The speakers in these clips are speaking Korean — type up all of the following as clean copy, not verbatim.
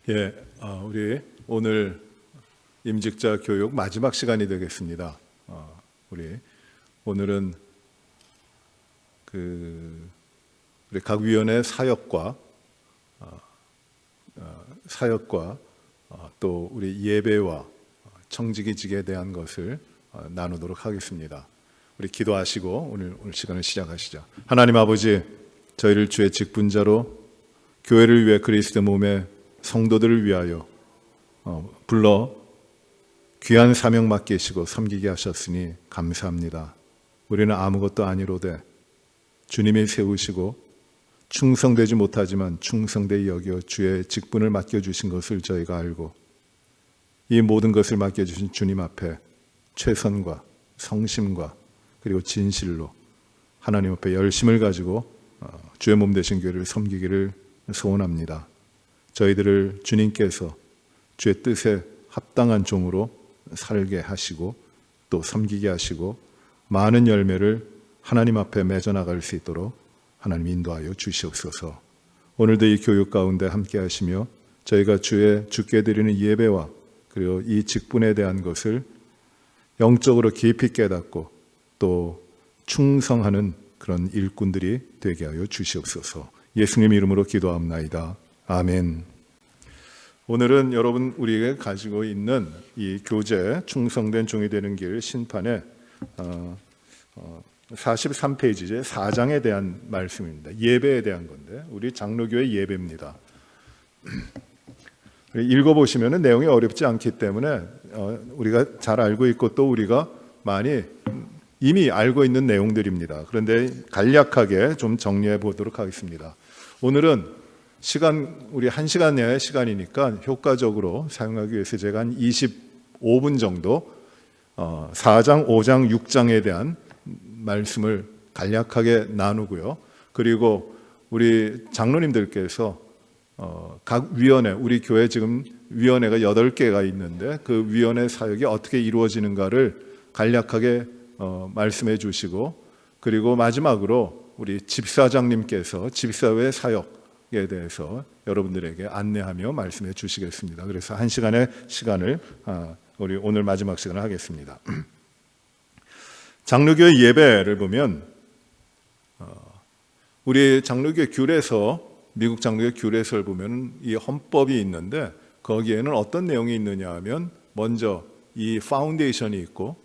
우리 오늘 임직자 교육 마지막 시간이 되겠습니다. 우리 오늘은 우리 각 위원회 사역과 또 우리 예배와 청지기직에 대한 것을 나누도록 하겠습니다. 우리 기도하시고 오늘 시간을 시작하시죠. 하나님 아버지, 저희를 주의 직분자로 교회를 위해 그리스도 몸의 성도들을 위하여 불러 귀한 사명 맡기시고 섬기게 하셨으니 감사합니다. 우리는 아무것도 아니로되 주님이 세우시고 충성되지 못하지만 충성되이 여겨 주의 직분을 맡겨주신 것을 저희가 알고 이 모든 것을 맡겨주신 주님 앞에 최선과 성심과 그리고 진실로 하나님 앞에 열심을 가지고 주의 몸 되신 교회를 섬기기를 소원합니다. 저희들을 주님께서 주의 뜻에 합당한 종으로 살게 하시고 또 섬기게 하시고 많은 열매를 하나님 앞에 맺어 나갈 수 있도록 하나님 인도하여 주시옵소서. 오늘도 이 교육 가운데 함께 하시며 저희가 주께 드리는 예배와 그리고 이 직분에 대한 것을 영적으로 깊이 깨닫고 또 충성하는 그런 일꾼들이 되게 하여 주시옵소서. 예수님 이름으로 기도합나이다. 아멘. 오늘은 여러분 우리에게 가지고 있는 이 교재 충성된 종이 되는 길 신판의 43페이지제 4장에 대한 말씀입니다. 예배에 대한 건데 우리 장로교의 예배입니다. 읽어보시면 내용이 어렵지 않기 때문에 우리가 잘 알고 있고 또 우리가 많이 이미 알고 있는 내용들입니다. 그런데 간략하게 좀 정리해 보도록 하겠습니다. 오늘은 우리 1시간의 시간이니까 효과적으로 사용하기 위해서 제가 한 25분 정도 4장, 5장, 6장에 대한 말씀을 간략하게 나누고요. 그리고 우리 장로님들께서 각 위원회, 우리 교회 지금 위원회가 8개가 있는데 그 위원회 사역이 어떻게 이루어지는가를 간략하게 말씀해 주시고 그리고 마지막으로 우리 집사장님께서 집사회 사역에 대해서 여러분들에게 안내하며 말씀해 주시겠습니다. 그래서 1시간의 시간을 우리 오늘 마지막 시간을 하겠습니다. 장로교의 예배를 보면 우리 장로교의 규례서, 미국 장로교의 규례서를 보면 이 헌법이 있는데 거기에는 어떤 내용이 있느냐 하면 먼저 이 파운데이션이 있고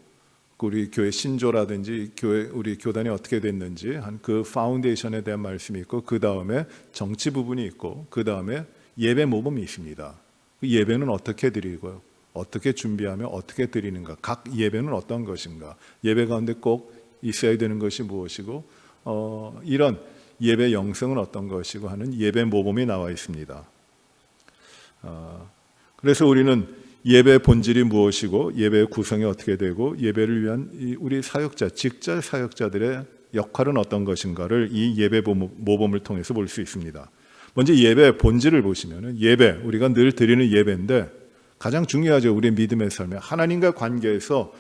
우리 교회 신조라든지 우리 교단이 어떻게 됐는지 한 그 파운데이션에 대한 말씀이 있고 그 다음에 정치 부분이 있고 그 다음에 예배 모범이 있습니다. 그 예배는 어떻게 드리고 어떻게 준비하며 어떻게 드리는가, 각 예배는 어떤 것인가, 예배 가운데 꼭 있어야 되는 것이 무엇이고 이런 예배 영성은 어떤 것이고 하는 예배 모범이 나와 있습니다. 그래서 우리는 예배의 본질이 무엇이고 예배의 구성이 어떻게 되고 예배를 위한 우리 사역자, 직자 사역자들의 역할은 어떤 것인가를 이 예배 모범을 통해서 볼 수 있습니다. 먼저 예배의 본질을 보시면 예배, 우리가 늘 드리는 예배인데 가장 중요하죠. 우리 믿음의 삶에 하나님과 관계에서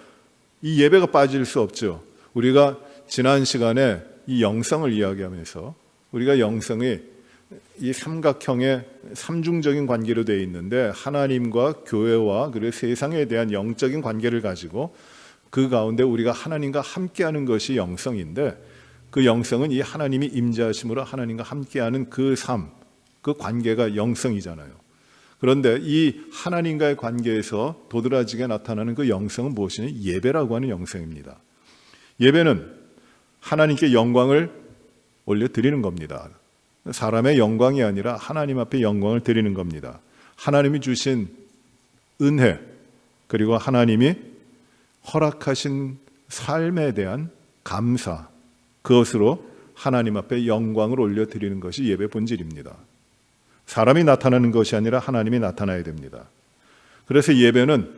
이 예배가 빠질 수 없죠. 우리가 지난 시간에 이 영성을 이야기하면서 우리가 영성이 이 삼각형의 삼중적인 관계로 되어 있는데 하나님과 교회와 그리고 세상에 대한 영적인 관계를 가지고 그 가운데 우리가 하나님과 함께하는 것이 영성인데 그 영성은 이 하나님이 임재하심으로 하나님과 함께하는 그 삶, 그 관계가 영성이잖아요. 그런데 이 하나님과의 관계에서 도드라지게 나타나는 그 영성은 무엇이냐? 예배라고 하는 영성입니다. 예배는 하나님께 영광을 올려드리는 겁니다. 사람의 영광이 아니라 하나님 앞에 영광을 드리는 겁니다. 하나님이 주신 은혜 그리고 하나님이 허락하신 삶에 대한 감사, 그것으로 하나님 앞에 영광을 올려드리는 것이 예배 본질입니다. 사람이 나타나는 것이 아니라 하나님이 나타나야 됩니다. 그래서 예배는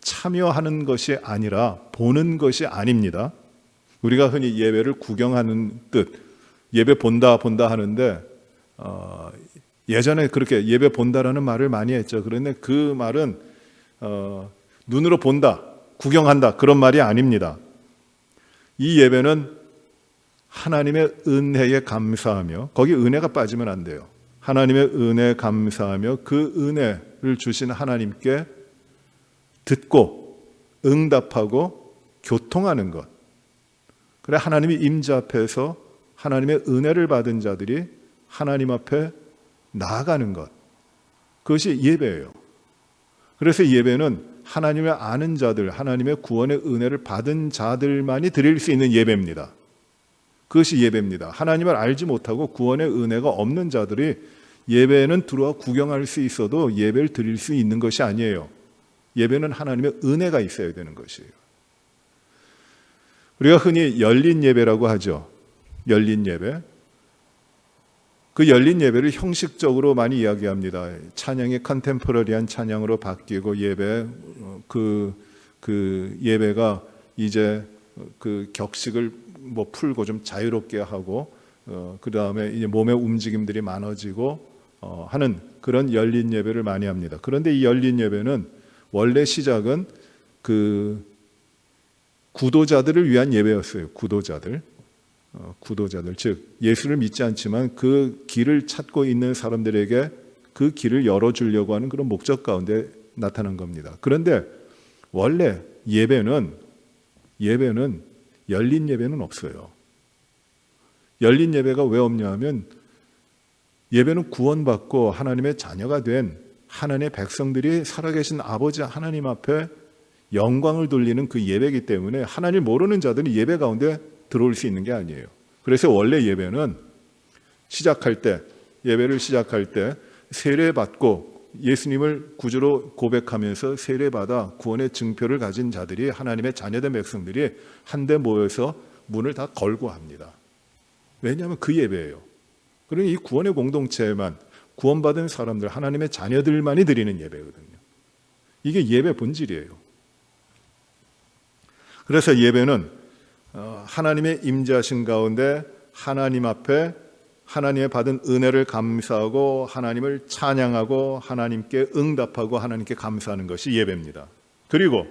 참여하는 것이 아니라 보는 것이 아닙니다. 우리가 흔히 예배를 구경하는 뜻, 예배 본다 하는데 예전에 그렇게 예배 본다라는 말을 많이 했죠. 그런데 그 말은 눈으로 본다, 구경한다 그런 말이 아닙니다. 이 예배는 하나님의 은혜에 감사하며 거기 은혜가 빠지면 안 돼요. 하나님의 은혜 감사하며 그 은혜를 주신 하나님께 듣고 응답하고 교통하는 것. 그래 하나님이 임재 앞에서 하나님의 은혜를 받은 자들이 하나님 앞에 나아가는 것. 그것이 예배예요. 그래서 예배는 하나님을 아는 자들, 하나님의 구원의 은혜를 받은 자들만이 드릴 수 있는 예배입니다. 그것이 예배입니다. 하나님을 알지 못하고 구원의 은혜가 없는 자들이 예배에는 들어와 구경할 수 있어도 예배를 드릴 수 있는 것이 아니에요. 예배는 하나님의 은혜가 있어야 되는 것이에요. 우리가 흔히 열린 예배라고 하죠. 열린 예배. 그 열린 예배를 형식적으로 많이 이야기합니다. 찬양이 컨템포러리한 찬양으로 바뀌고 예배 그 예배가 이제 그 격식을 풀고 좀 자유롭게 하고 그 다음에 이제 몸의 움직임들이 많아지고 하는 그런 열린 예배를 많이 합니다. 그런데 이 열린 예배는 원래 시작은 그 구도자들을 위한 예배였어요. 구도자들, 즉 예수를 믿지 않지만 그 길을 찾고 있는 사람들에게 그 길을 열어주려고 하는 그런 목적 가운데 나타난 겁니다. 그런데 원래 예배는 열린 예배는 없어요. 열린 예배가 왜 없냐 하면 예배는 구원받고 하나님의 자녀가 된 하나님의 백성들이 살아계신 아버지 하나님 앞에 영광을 돌리는 그 예배이기 때문에 하나님 모르는 자들이 예배 가운데 들어올 수 있는 게 아니에요. 그래서 원래 예배는 예배를 시작할 때 세례받고 예수님을 구주로 고백하면서 세례받아 구원의 증표를 가진 자들이 하나님의 자녀된 백성들이 한데 모여서 문을 다 걸고 합니다. 왜냐하면 그 예배예요. 그러니 이 구원의 공동체에만 구원받은 사람들, 하나님의 자녀들만이 드리는 예배거든요. 이게 예배 본질이에요. 그래서 예배는 하나님의 임재하신 가운데 하나님 앞에 하나님의 받은 은혜를 감사하고 하나님을 찬양하고 하나님께 응답하고 하나님께 감사하는 것이 예배입니다. 그리고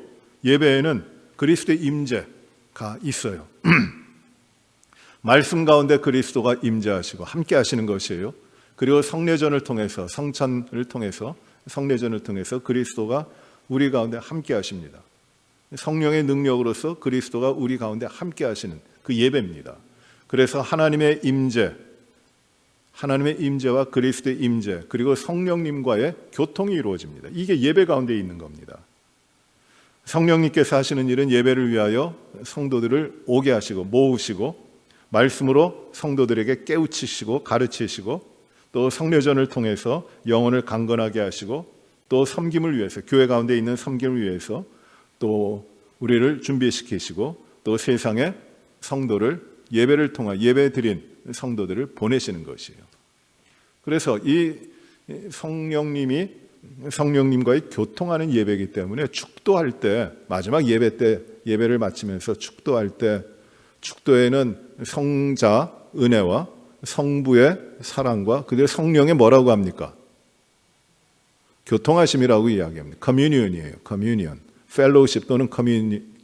예배에는 그리스도의 임재가 있어요. 말씀 가운데 그리스도가 임재하시고 함께 하시는 것이에요. 그리고 성례전을 통해서 성례전을 통해서 그리스도가 우리 가운데 함께 하십니다. 성령의 능력으로서 그리스도가 우리 가운데 함께 하시는 그 예배입니다. 그래서 하나님의 임재와 그리스도의 임재 그리고 성령님과의 교통이 이루어집니다. 이게 예배 가운데 있는 겁니다. 성령님께서 하시는 일은 예배를 위하여 성도들을 오게 하시고 모으시고 말씀으로 성도들에게 깨우치시고 가르치시고 또 성례전을 통해서 영혼을 강건하게 하시고 또 섬김을 위해서 교회 가운데 있는 섬김을 위해서 또 우리를 준비시키시고 또 세상에 성도를 예배를 통한 예배 드린 성도들을 보내시는 것이에요. 그래서 이 성령님과의 교통하는 예배이기 때문에 축도할 때 마지막 예배 때 예배를 마치면서 축도할 때 축도에는 성자 은혜와 성부의 사랑과 그들 성령의 뭐라고 합니까? 교통하심이라고 이야기합니다. 커뮤니언이에요. 커뮤니언. 펠로우십 또는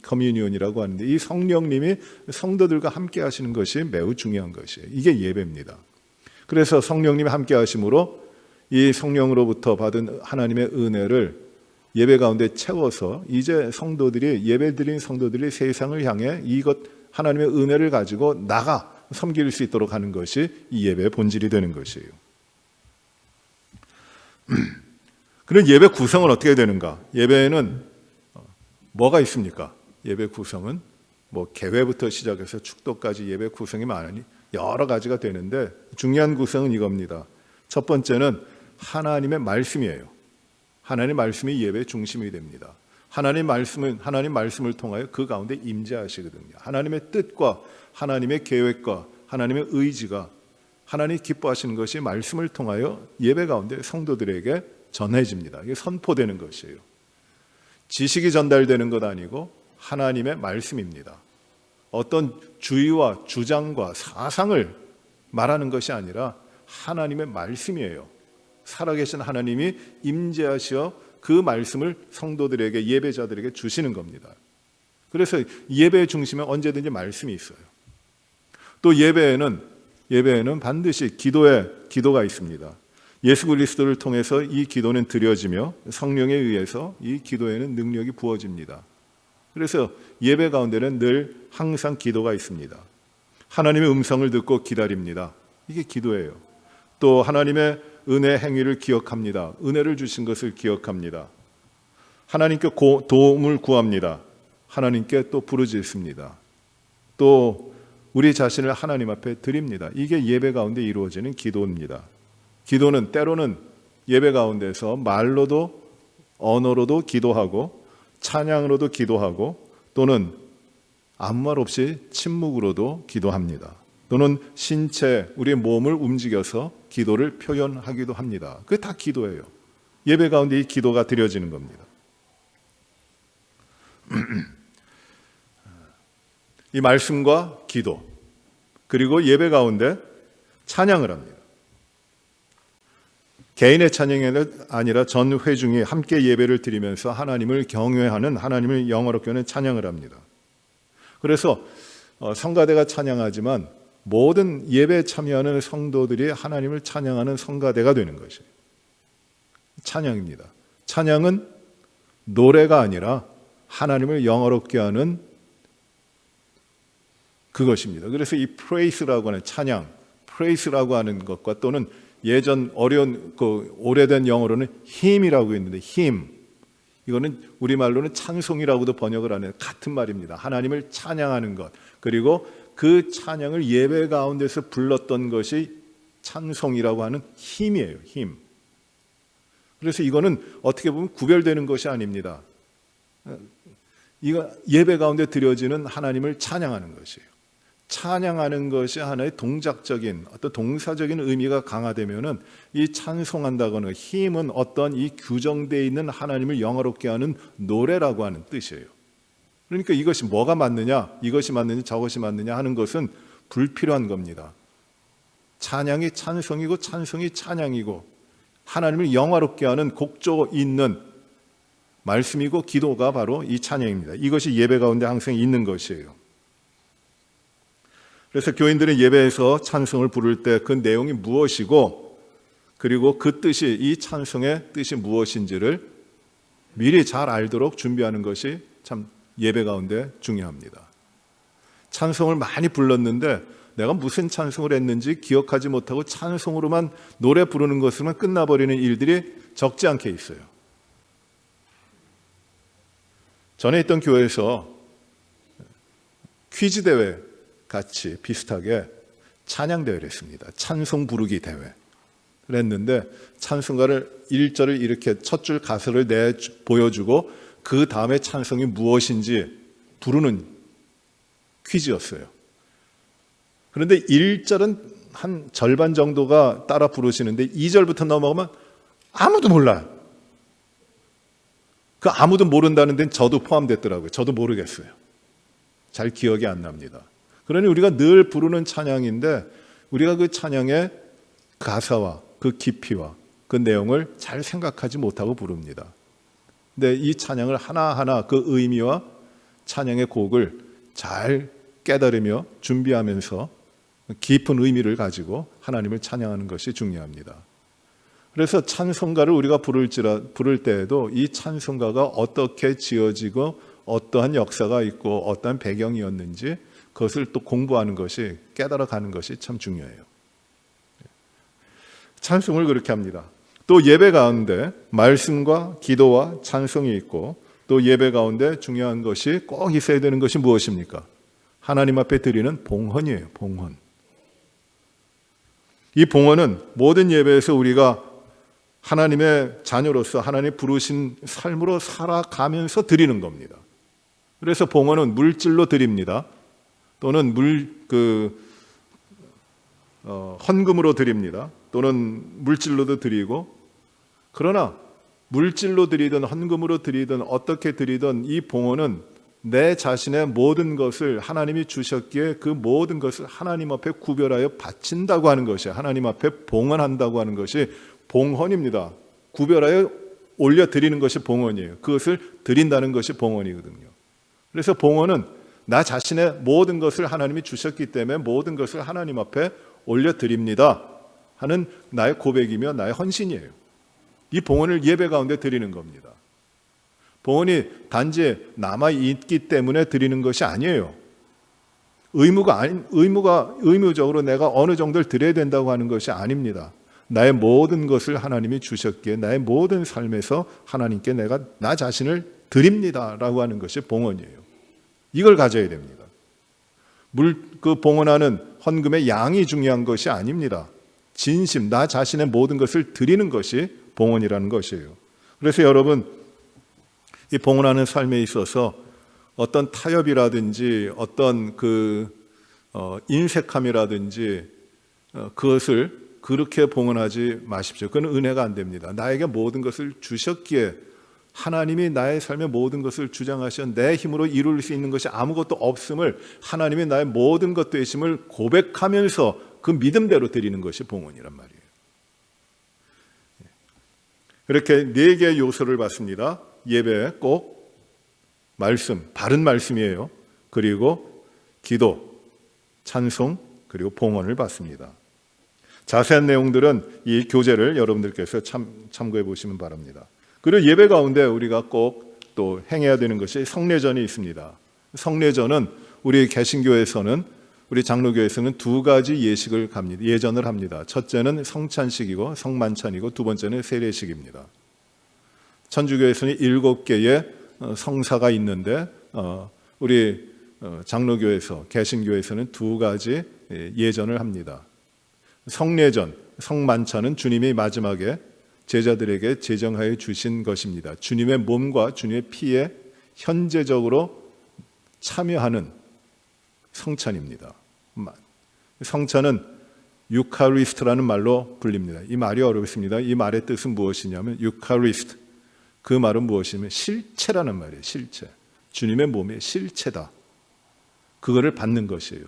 커뮤니언이라고 하는데 이 성령님이 성도들과 함께 하시는 것이 매우 중요한 것이에요. 이게 예배입니다. 그래서 성령님이 함께 하심으로 이 성령으로부터 받은 하나님의 은혜를 예배 가운데 채워서 이제 예배드린 성도들이 세상을 향해 이것 하나님의 은혜를 가지고 나가 섬길 수 있도록 하는 것이 이 예배의 본질이 되는 것이에요. 그런 예배 구성은 어떻게 되는가? 예배에는 뭐가 있습니까? 예배 구성은 개회부터 시작해서 축도까지 예배 구성이 많으니 여러 가지가 되는데 중요한 구성은 이겁니다. 첫 번째는 하나님의 말씀이에요. 하나님의 말씀이 예배의 중심이 됩니다. 하나님 말씀을 통하여 그 가운데 임재하시거든요. 하나님의 뜻과 하나님의 계획과 하나님의 의지가 하나님이 기뻐하시는 것이 말씀을 통하여 예배 가운데 성도들에게 전해집니다. 이게 선포되는 것이에요. 지식이 전달되는 것 아니고 하나님의 말씀입니다. 어떤 주의와 주장과 사상을 말하는 것이 아니라 하나님의 말씀이에요. 살아계신 하나님이 임재하시어 그 말씀을 성도들에게 예배자들에게 주시는 겁니다. 그래서 예배의 중심에 언제든지 말씀이 있어요. 또 예배에는 반드시 기도가 있습니다. 예수 그리스도를 통해서 이 기도는 드려지며 성령에 의해서 이 기도에는 능력이 부어집니다. 그래서 예배 가운데는 늘 항상 기도가 있습니다. 하나님의 음성을 듣고 기다립니다. 이게 기도예요. 또 하나님의 은혜 행위를 기억합니다. 은혜를 주신 것을 기억합니다. 하나님께 도움을 구합니다. 하나님께 또 부르짖습니다. 또 우리 자신을 하나님 앞에 드립니다. 이게 예배 가운데 이루어지는 기도입니다. 기도는 때로는 예배 가운데서 말로도 언어로도 기도하고 찬양으로도 기도하고 또는 아무 말 없이 침묵으로도 기도합니다. 또는 신체, 우리의 몸을 움직여서 기도를 표현하기도 합니다. 그게 다 기도예요. 예배 가운데 이 기도가 드려지는 겁니다. 이 말씀과 기도, 그리고 예배 가운데 찬양을 합니다. 개인의 찬양이 아니라 전 회중이 함께 예배를 드리면서 하나님을 경외하는, 하나님을 영어롭게 하는 찬양을 합니다. 그래서 성가대가 찬양하지만 모든 예배에 참여하는 성도들이 하나님을 찬양하는 성가대가 되는 것이에요. 찬양입니다. 찬양은 노래가 아니라 하나님을 영어롭게 하는 그것입니다. 그래서 이 praise라고 하는 찬양, praise라고 하는 것과 또는 예전 어려운 오래된 영어로는 hymn이라고 있는데 hymn, 이거는 우리말로는 찬송이라고도 번역을 하는 같은 말입니다. 하나님을 찬양하는 것, 그리고 그 찬양을 예배 가운데서 불렀던 것이 찬송이라고 하는 힘이에요. 힘. 그래서 이거는 어떻게 보면 구별되는 것이 아닙니다. 이거 예배 가운데 드려지는 하나님을 찬양하는 것이에요. 찬양하는 것이 하나의 동작적인 어떤 동사적인 의미가 강화되면은 이 찬송한다거나 힘은 어떤 이 규정되어 있는 하나님을 영화롭게 하는 노래라고 하는 뜻이에요. 그러니까 이것이 뭐가 맞느냐, 이것이 맞느냐, 저것이 맞느냐 하는 것은 불필요한 겁니다. 찬양이 찬송이고 찬송이 찬양이고 하나님을 영화롭게 하는 곡조 있는 말씀이고 기도가 바로 이 찬양입니다. 이것이 예배 가운데 항상 있는 것이에요. 그래서 교인들은 예배에서 찬송을 부를 때 그 내용이 무엇이고 그리고 그 뜻이, 이 찬송의 뜻이 무엇인지를 미리 잘 알도록 준비하는 것이 참 예배 가운데 중요합니다. 찬송을 많이 불렀는데 내가 무슨 찬송을 했는지 기억하지 못하고 찬송으로만 노래 부르는 것으로만 끝나버리는 일들이 적지 않게 있어요. 전에 있던 교회에서 퀴즈 대회 같이 비슷하게 찬양 대회를 했습니다. 찬송 부르기 대회를 했는데 찬송가를 1절을 이렇게 첫 줄 가사를 보여주고 그 다음에 찬송이 무엇인지 부르는 퀴즈였어요. 그런데 1절은 한 절반 정도가 따라 부르시는데 2절부터 넘어가면 아무도 몰라요. 그 아무도 모른다는 데는 저도 포함됐더라고요. 저도 모르겠어요. 잘 기억이 안 납니다. 그러니 우리가 늘 부르는 찬양인데 우리가 그 찬양의 가사와 그 깊이와 그 내용을 잘 생각하지 못하고 부릅니다. 근데 이 찬양을 하나하나 그 의미와 찬양의 곡을 잘 깨달으며 준비하면서 깊은 의미를 가지고 하나님을 찬양하는 것이 중요합니다. 그래서 찬송가를 우리가 부를 때에도 이 찬송가가 어떻게 지어지고 어떠한 역사가 있고 어떠한 배경이었는지 그것을 또 공부하는 것이, 깨달아가는 것이 참 중요해요. 찬송을 그렇게 합니다. 또 예배 가운데 말씀과 기도와 찬송이 있고 또 예배 가운데 중요한 것이 꼭 있어야 되는 것이 무엇입니까? 하나님 앞에 드리는 봉헌이에요. 봉헌. 이 봉헌은 모든 예배에서 우리가 하나님의 자녀로서 하나님 부르신 삶으로 살아가면서 드리는 겁니다. 그래서 봉헌은 물질로 드립니다. 또는 헌금으로 드립니다. 또는 물질로도 드리고, 그러나 물질로 드리든 헌금으로 드리든 어떻게 드리든 이 봉헌은 내 자신의 모든 것을 하나님이 주셨기에 그 모든 것을 하나님 앞에 구별하여 바친다고 하는 것이, 하나님 앞에 봉헌한다고 하는 것이 봉헌입니다. 구별하여 올려드리는 것이 봉헌이에요. 그것을 드린다는 것이 봉헌이거든요. 그래서 봉헌은 나 자신의 모든 것을 하나님이 주셨기 때문에 모든 것을 하나님 앞에 올려드립니다. 하는 나의 고백이며 나의 헌신이에요. 이 봉헌을 예배 가운데 드리는 겁니다. 봉헌이 단지 남아있기 때문에 드리는 것이 아니에요. 의무적으로 내가 어느 정도를 드려야 된다고 하는 것이 아닙니다. 나의 모든 것을 하나님이 주셨기에 나의 모든 삶에서 하나님께 내가 나 자신을 드립니다라고 하는 것이 봉헌이에요. 이걸 가져야 됩니다. 그 봉헌하는 헌금의 양이 중요한 것이 아닙니다. 진심, 나 자신의 모든 것을 드리는 것이 봉헌이라는 것이에요. 그래서 여러분, 이 봉헌하는 삶에 있어서 어떤 타협이라든지 어떤 인색함이라든지 그것을 그렇게 봉헌하지 마십시오. 그건 은혜가 안 됩니다. 나에게 모든 것을 주셨기에 하나님이 나의 삶의 모든 것을 주장하신 내 힘으로 이룰 수 있는 것이 아무것도 없음을 하나님이 나의 모든 것 되심을 고백하면서 그 믿음대로 드리는 것이 봉헌이란 말이에요. 이렇게 4개의 요소를 봤습니다. 예배 꼭 말씀, 바른 말씀이에요. 그리고 기도, 찬송, 그리고 봉헌을 봤습니다. 자세한 내용들은 이 교재를 여러분들께서 참고해 보시면 바랍니다. 그리고 예배 가운데 우리가 꼭 또 행해야 되는 것이 성례전이 있습니다. 성례전은 우리 개신교에서는, 우리 장로교에서는 2가지 예전을 합니다. 첫째는 성찬식이고 성만찬이고 두 번째는 세례식입니다. 천주교에서는 7개의 성사가 있는데 우리 장로교에서, 개신교에서는 2가지 예전을 합니다. 성례전, 성만찬은 주님이 마지막에 제자들에게 제정하여 주신 것입니다. 주님의 몸과 주님의 피에 현재적으로 참여하는 성찬입니다. 성찬은 유카리스트라는 말로 불립니다. 이 말이 어렵습니다. 이 말의 뜻은 무엇이냐면 유카리스트, 그 말은 무엇이냐면 실체라는 말이에요. 실체, 주님의 몸의 실체다. 그거를 받는 것이에요.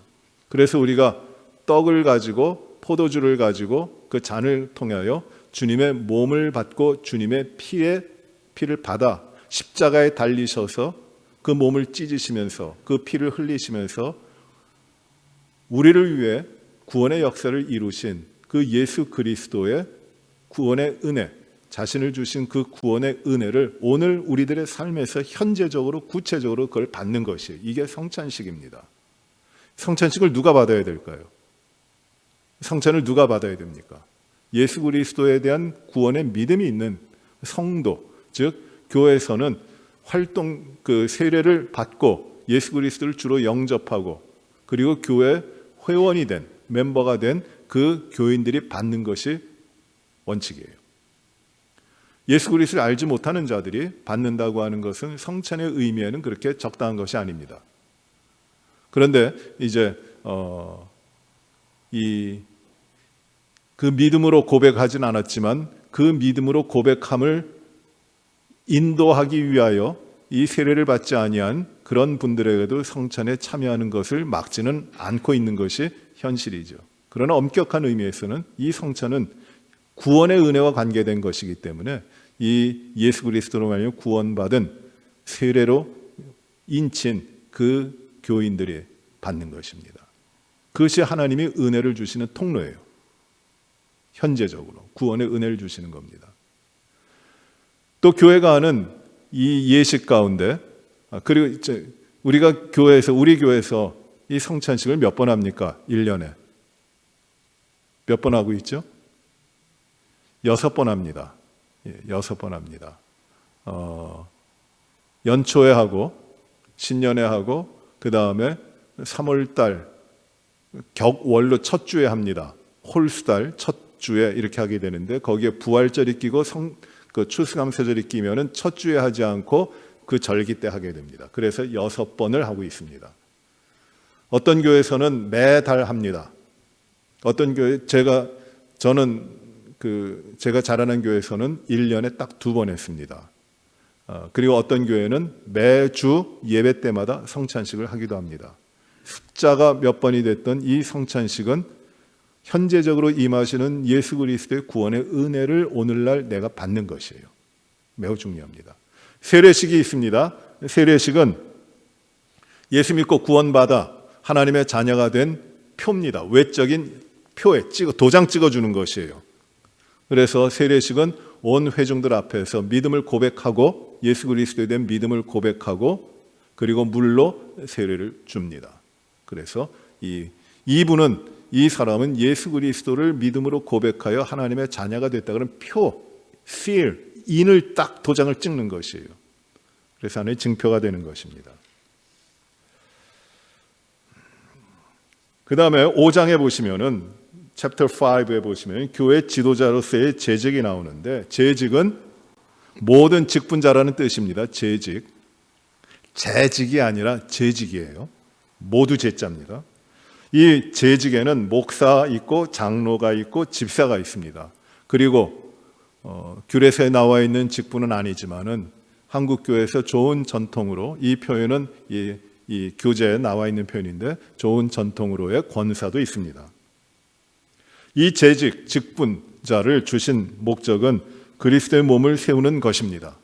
그래서 우리가 떡을 가지고 포도주를 가지고 그 잔을 통하여 주님의 몸을 받고 주님의 피를 받아 십자가에 달리셔서 그 몸을 찢으시면서 그 피를 흘리시면서 우리를 위해 구원의 역사를 이루신 그 예수 그리스도의 구원의 은혜, 자신을 주신 그 구원의 은혜를 오늘 우리들의 삶에서 현재적으로 구체적으로 그걸 받는 것이에요. 이게 성찬식입니다. 성찬식을 누가 받아야 될까요? 성찬을 누가 받아야 됩니까? 예수 그리스도에 대한 구원의 믿음이 있는 성도, 즉 교회에서는 세례를 받고 예수 그리스도를 주로 영접하고 그리고 교회 회원이 된, 멤버가 된 그 교인들이 받는 것이 원칙이에요. 예수 그리스도를 알지 못하는 자들이 받는다고 하는 것은 성찬의 의미에는 그렇게 적당한 것이 아닙니다. 그런데 이제 그 믿음으로 고백하진 않았지만 그 믿음으로 고백함을 인도하기 위하여 이 세례를 받지 아니한 그런 분들에게도 성찬에 참여하는 것을 막지는 않고 있는 것이 현실이죠. 그러나 엄격한 의미에서는 이 성찬은 구원의 은혜와 관계된 것이기 때문에 이 예수 그리스도로 말하여 구원받은 세례로 인친 그 교인들이 받는 것입니다. 그것이 하나님이 은혜를 주시는 통로예요. 현재적으로 구원의 은혜를 주시는 겁니다. 또 교회가 하는 이 예식 가운데, 그리고 이제 우리 교회에서 이 성찬식을 몇 번 합니까? 1년에 몇 번 하고 있죠? 6번 합니다. 6번 합니다. 연초에 하고 신년에 하고 그 다음에 3월달 격월로 첫 주에 합니다. 홀수달 첫 주에 이렇게 하게 되는데 거기에 부활절이 끼고 추수감사절이 끼면은 첫 주에 하지 않고 그 절기 때 하게 됩니다. 그래서 6번을 하고 있습니다. 어떤 교회에서는 매달 합니다. 어떤 교회, 제가 자라는 교회에서는 1년에 딱 2번 했습니다. 그리고 어떤 교회는 매주 예배 때마다 성찬식을 하기도 합니다. 숫자가 몇 번이 됐던 이 성찬식은 현재적으로 임하시는 예수 그리스도의 구원의 은혜를 오늘날 내가 받는 것이에요. 매우 중요합니다. 세례식이 있습니다. 세례식은 예수 믿고 구원받아 하나님의 자녀가 된 표입니다. 외적인 표에 도장 찍어주는 것이에요. 그래서 세례식은 온 회중들 앞에서 믿음을 고백하고 예수 그리스도에 대한 믿음을 고백하고 그리고 물로 세례를 줍니다. 그래서 이 사람은 예수 그리스도를 믿음으로 고백하여 하나님의 자녀가 됐다. 그런 표, seal, 인을 딱 도장을 찍는 것이에요. 그래서 하나의 증표가 되는 것입니다. 그 다음에 5장에 보시면은 chapter 5에 보시면 교회 지도자로서의 재직이 나오는데 재직은 모든 직분자라는 뜻입니다. 재직이 아니라 재직이에요. 모두 제자입니다. 이 재직에는 목사 있고 장로가 있고 집사가 있습니다. 그리고 규례서에 나와 있는 직분은 아니지만은 한국 교회에서 좋은 전통으로 이 표현은 이 교재에 나와 있는 표현인데 좋은 전통으로의 권사도 있습니다. 이 재직, 직분자를 주신 목적은 그리스도의 몸을 세우는 것입니다.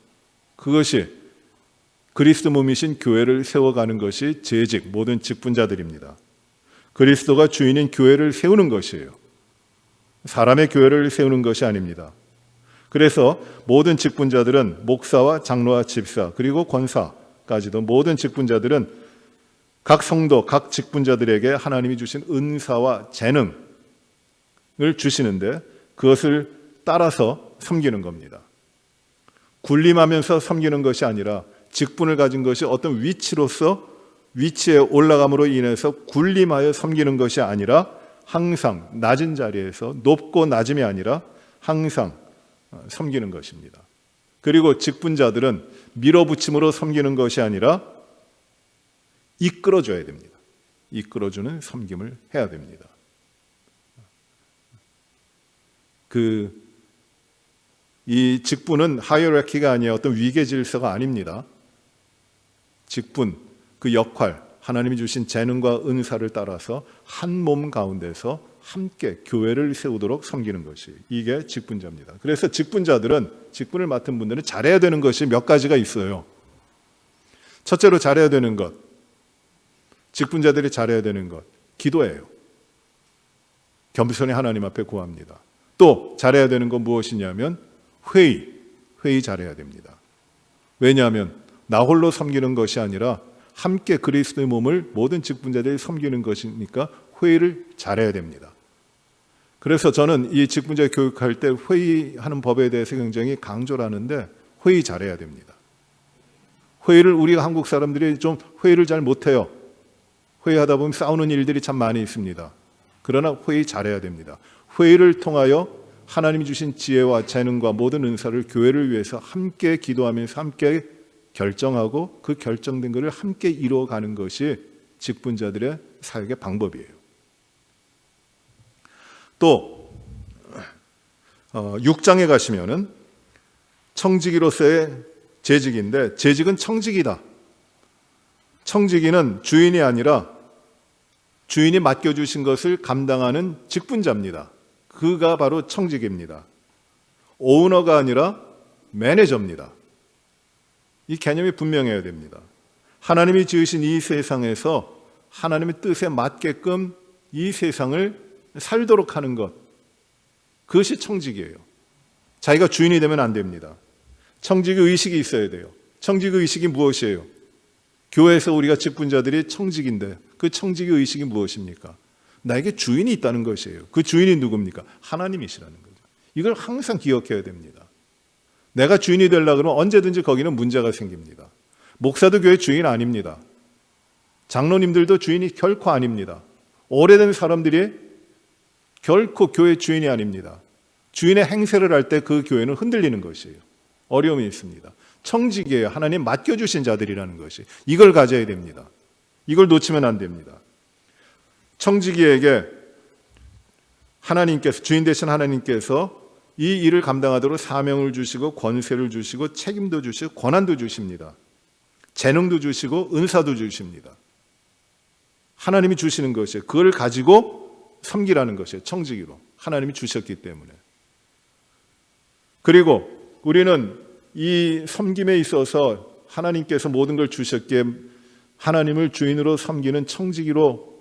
그것이 그리스도 몸이신 교회를 세워가는 것이 재직, 모든 직분자들입니다. 그리스도가 주인인 교회를 세우는 것이에요. 사람의 교회를 세우는 것이 아닙니다. 그래서 모든 직분자들은 목사와 장로와 집사 그리고 권사까지도 모든 직분자들은 각 성도, 각 직분자들에게 하나님이 주신 은사와 재능을 주시는데 그것을 따라서 섬기는 겁니다. 군림하면서 섬기는 것이 아니라 직분을 가진 것이 어떤 위치에 올라감으로 인해서 군림하여 섬기는 것이 아니라 항상 낮은 자리에서 높고 낮음이 아니라 항상 섬기는 것입니다. 그리고 직분자들은 밀어붙임으로 섬기는 것이 아니라 이끌어줘야 됩니다. 이끌어주는 섬김을 해야 됩니다. 이 직분은 하이어라키가 아니에요. 어떤 위계 질서가 아닙니다. 직분, 그 역할, 하나님이 주신 재능과 은사를 따라서 한 몸 가운데서 함께 교회를 세우도록 섬기는 것이 이게 직분자입니다. 그래서 직분자들은 직분을 맡은 분들은 잘해야 되는 것이 몇 가지가 있어요. 첫째로 잘해야 되는 것, 직분자들이 잘해야 되는 것, 기도예요. 겸손히 하나님 앞에 구합니다. 또 잘해야 되는 건 무엇이냐면 회의 잘해야 됩니다. 왜냐하면 나 홀로 섬기는 것이 아니라 함께 그리스도의 몸을 모든 직분자들이 섬기는 것이니까 회의를 잘해야 됩니다. 그래서 저는 이 직분자 교육할 때 회의하는 법에 대해서 굉장히 강조를 하는데 회의 잘해야 됩니다. 회의를 우리가 한국 사람들이 좀 회의를 잘 못해요. 회의하다 보면 싸우는 일들이 참 많이 있습니다. 그러나 회의 잘해야 됩니다. 회의를 통하여 하나님이 주신 지혜와 재능과 모든 은사를 교회를 위해서 함께 기도하면서 함께 결정하고 그 결정된 것을 함께 이루어가는 것이 직분자들의 사역의 방법이에요. 또 6장에 가시면은 청지기로서의 재직인데 재직은 청지기다. 청지기는 주인이 아니라 주인이 맡겨주신 것을 감당하는 직분자입니다. 그가 바로 청지기입니다. 오너가 아니라 매니저입니다. 이 개념이 분명해야 됩니다. 하나님이 지으신 이 세상에서 하나님의 뜻에 맞게끔 이 세상을 살도록 하는 것, 그것이 청지기예요. 자기가 주인이 되면 안 됩니다. 청지기 의식이 있어야 돼요. 청지기 의식이 무엇이에요? 교회에서 우리가 직분자들이 청지기인데 그 청지기 의식이 무엇입니까? 나에게 주인이 있다는 것이에요. 그 주인이 누굽니까? 하나님이시라는 거죠. 이걸 항상 기억해야 됩니다. 내가 주인이 되려고 그러면 언제든지 거기는 문제가 생깁니다. 목사도 교회 주인 아닙니다. 장로님들도 주인이 결코 아닙니다. 오래된 사람들이 결코 교회 주인이 아닙니다. 주인의 행세를 할 때 그 교회는 흔들리는 것이에요. 어려움이 있습니다. 청지기예요. 하나님 맡겨주신 자들이라는 것이. 이걸 가져야 됩니다. 이걸 놓치면 안 됩니다. 청지기에게 하나님께서, 주인 되신 하나님께서 이 일을 감당하도록 사명을 주시고 권세를 주시고 책임도 주시고 권한도 주십니다. 재능도 주시고 은사도 주십니다. 하나님이 주시는 것이에요. 그걸 가지고 섬기라는 것이에요. 청지기로. 하나님이 주셨기 때문에. 그리고 우리는 이 섬김에 있어서 하나님께서 모든 걸 주셨기에 하나님을 주인으로 섬기는 청지기로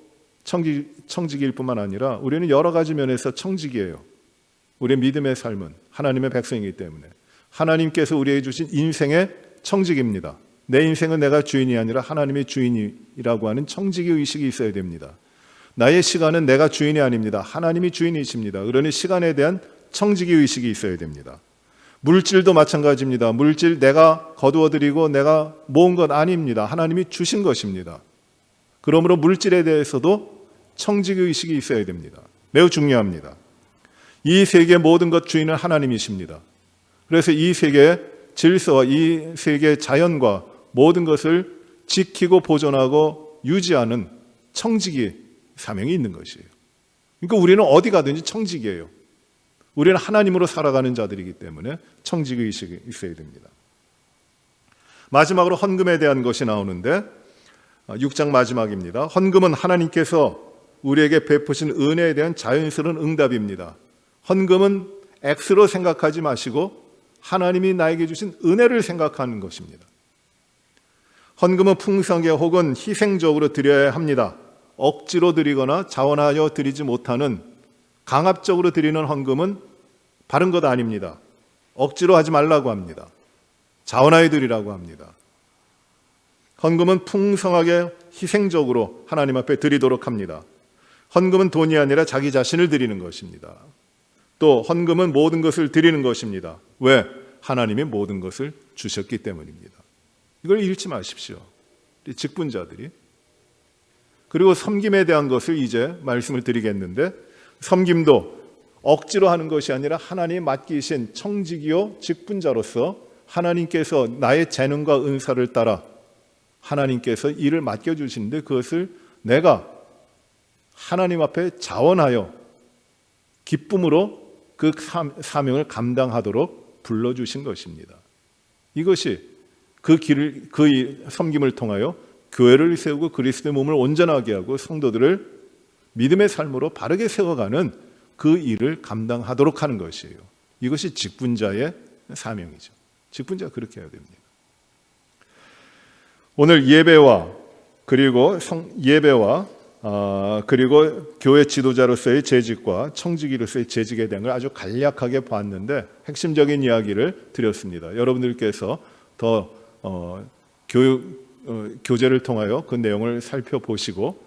청직일 뿐만 아니라 우리는 여러 가지 면에서 청직이에요. 우리의 믿음의 삶은 하나님의 백성이기 때문에 하나님께서 우리에게 주신 인생의 청직입니다. 내 인생은 내가 주인이 아니라 하나님의 주인이라고 하는 청직의 의식이 있어야 됩니다. 나의 시간은 내가 주인이 아닙니다. 하나님이 주인이십니다. 그러니 시간에 대한 청직의 의식이 있어야 됩니다. 물질도 마찬가지입니다. 물질 내가 거두어들이고 내가 모은 것 아닙니다. 하나님이 주신 것입니다. 그러므로 물질에 대해서도 청직의 의식이 있어야 됩니다. 매우 중요합니다. 이 세계의 모든 것 주인은 하나님이십니다. 그래서 이 세계의 질서와 이 세계의 자연과 모든 것을 지키고 보존하고 유지하는 청직의 사명이 있는 것이에요. 그러니까 우리는 어디 가든지 청직이에요. 우리는 하나님으로 살아가는 자들이기 때문에 청직의 의식이 있어야 됩니다. 마지막으로 헌금에 대한 것이 나오는데 6장 마지막입니다. 헌금은 하나님께서 우리에게 베푸신 은혜에 대한 자연스러운 응답입니다. 헌금은 X로 생각하지 마시고 하나님이 나에게 주신 은혜를 생각하는 것입니다. 헌금은 풍성하게 혹은 희생적으로 드려야 합니다. 억지로 드리거나 자원하여 드리지 못하는 강압적으로 드리는 헌금은 바른 것 아닙니다. 억지로 하지 말라고 합니다. 자원하여 드리라고 합니다. 헌금은 풍성하게 희생적으로 하나님 앞에 드리도록 합니다. 헌금은 돈이 아니라 자기 자신을 드리는 것입니다. 또 헌금은 모든 것을 드리는 것입니다. 왜? 하나님이 모든 것을 주셨기 때문입니다. 이걸 잃지 마십시오. 우리 직분자들이. 그리고 섬김에 대한 것을 이제 말씀을 드리겠는데, 섬김도 억지로 하는 것이 아니라 하나님이 맡기신 청직이요 직분자로서 하나님께서 나의 재능과 은사를 따라 하나님께서 일을 맡겨주시는데 그것을 내가 하나님 앞에 자원하여 기쁨으로 그 사명을 감당하도록 불러주신 것입니다. 이것이 그 섬김을 통하여 교회를 세우고 그리스도의 몸을 온전하게 하고 성도들을 믿음의 삶으로 바르게 세워가는 그 일을 감당하도록 하는 것이에요. 이것이 직분자의 사명이죠. 직분자가 그렇게 해야 됩니다. 오늘 예배와 그리고 교회 지도자로서의 재직과 청지기로서의 재직에 대한 걸 아주 간략하게 봤는데 핵심적인 이야기를 드렸습니다. 여러분들께서 더 교재를 통하여 그 내용을 살펴보시고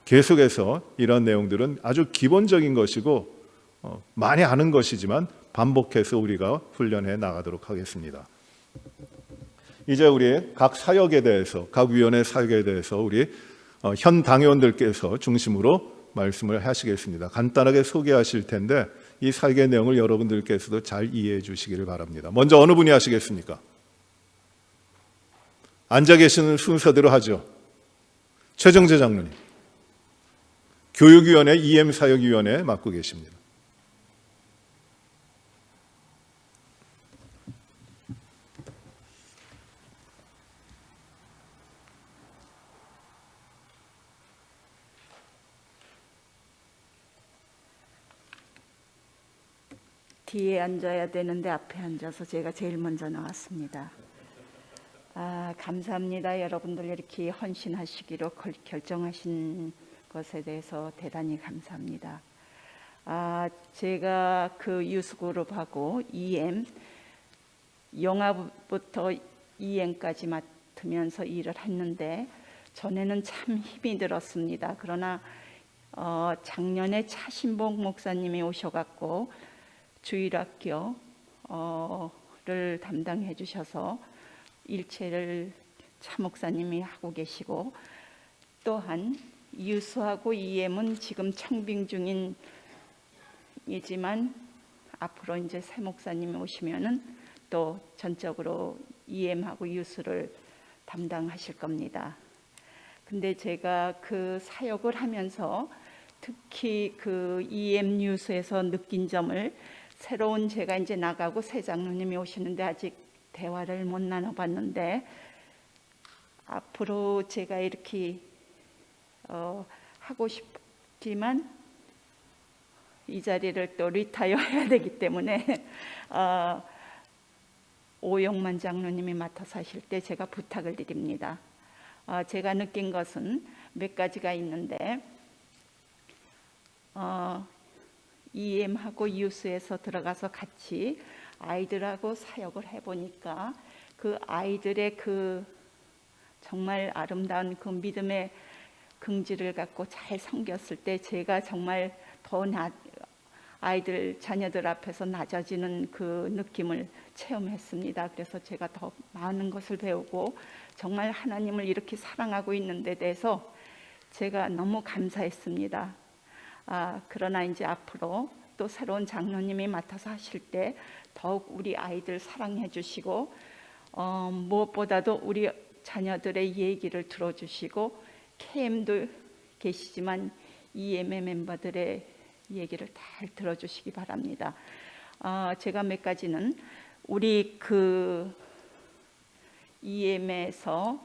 계속해서 이런 내용들은 아주 기본적인 것이고 많이 아는 것이지만 반복해서 우리가 훈련해 나가도록 하겠습니다. 이제 우리 각 사역에 대해서, 각 위원회 사역에 대해서 우리 현 당회원들께서 중심으로 말씀을 하시겠습니다. 간단하게 소개하실 텐데 이 사역의 내용을 여러분들께서도 잘 이해해 주시기를 바랍니다. 먼저 어느 분이 하시겠습니까? 앉아 계시는 순서대로 하죠. 최정재 장로님. 교육위원회 EM사역위원회 맡고 계십니다. 뒤에 앉아야 되는데 앞에 앉아서 제가 제일 먼저 나왔습니다. 감사합니다. 여러분들 이렇게 헌신하시기로 결정하신 것에 대해서 대단히 감사합니다. 제가 그 유스그룹하고 EM, 영화부터 EM까지 맡으면서 일을 했는데 전에는 참 힘이 들었습니다. 그러나 작년에 차신봉 목사님이 오셔갖고 주일학교를 담당해 주셔서 일체를 차 목사님이 하고 계시고, 또한 유수하고 EM은 지금 청빙 중이지만 앞으로 이제 새 목사님이 오시면은 또 전적으로 EM하고 유수를 담당하실 겁니다. 근데 제가 그 사역을 하면서 특히 그 EM 유수에서 느낀 점을, 새로운 제가 이제 나가고 새 장로님이 오시는데 아직 대화를 못 나눠봤는데, 앞으로 제가 이렇게 하고 싶지만 이 자리를 또 리타이어 해야 되기 때문에 오용만 장로님이 맡아서 하실 때 제가 부탁을 드립니다. 제가 느낀 것은 몇 가지가 있는데, EM하고 유스에서 들어가서 같이 아이들하고 사역을 해보니까 그 아이들의 그 정말 아름다운 그 믿음의 긍지를 갖고 잘 섬겼을 때 제가 정말 더 아이들 자녀들 앞에서 낮아지는 그 느낌을 체험했습니다. 그래서 제가 더 많은 것을 배우고 정말 하나님을 이렇게 사랑하고 있는 데 대해서 제가 너무 감사했습니다. 그러나 이제 앞으로 또 새로운 장로님이 맡아서 하실 때 더욱 우리 아이들 사랑해 주시고 무엇보다도 우리 자녀들의 얘기를 들어주시고 KM도 계시지만 EM의 멤버들의 얘기를 잘 들어주시기 바랍니다. 제가 몇 가지는 우리 그 EM에서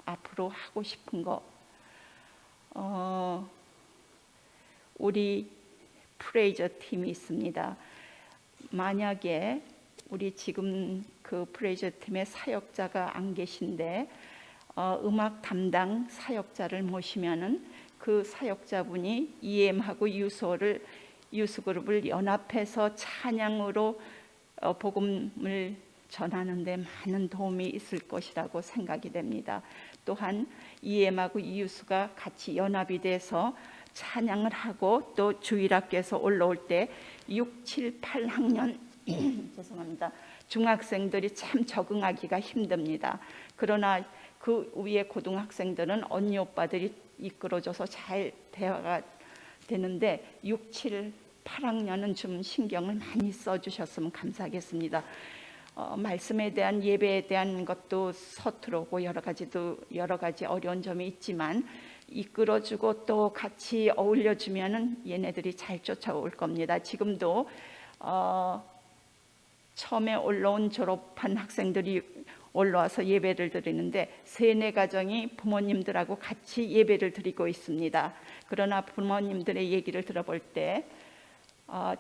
앞으로 하고 싶은 거, 우리 프레이저 팀이 있습니다. 만약에 우리 지금 그 프레이저 팀의 사역자가 안 계신데 음악 담당 사역자를 모시면은 그 사역자분이 EM하고 유스그룹을 연합해서 찬양으로 복음을 전하는 데 많은 도움이 있을 것이라고 생각이 됩니다. 또한 EM하고 유스가 같이 연합이 돼서 찬양을 하고 또 주일학교에서 올라올 때 6, 7, 8학년 죄송합니다. 중학생들이 참 적응하기가 힘듭니다. 그러나 그 위에 고등학생들은 언니 오빠들이 이끌어줘서 잘 대화가 되는데 6, 7, 8학년은 좀 신경을 많이 써주셨으면 감사하겠습니다. 말씀에 대한 예배에 대한 것도 서투르고 여러 가지 어려운 점이 있지만 이끌어주고 또 같이 어울려주면은 얘네들이 잘 쫓아올 겁니다. 지금도 처음에 올라온 졸업한 학생들이 올라와서 예배를 드리는데 3-4 가정이 부모님들하고 같이 예배를 드리고 있습니다. 그러나 부모님들의 얘기를 들어볼 때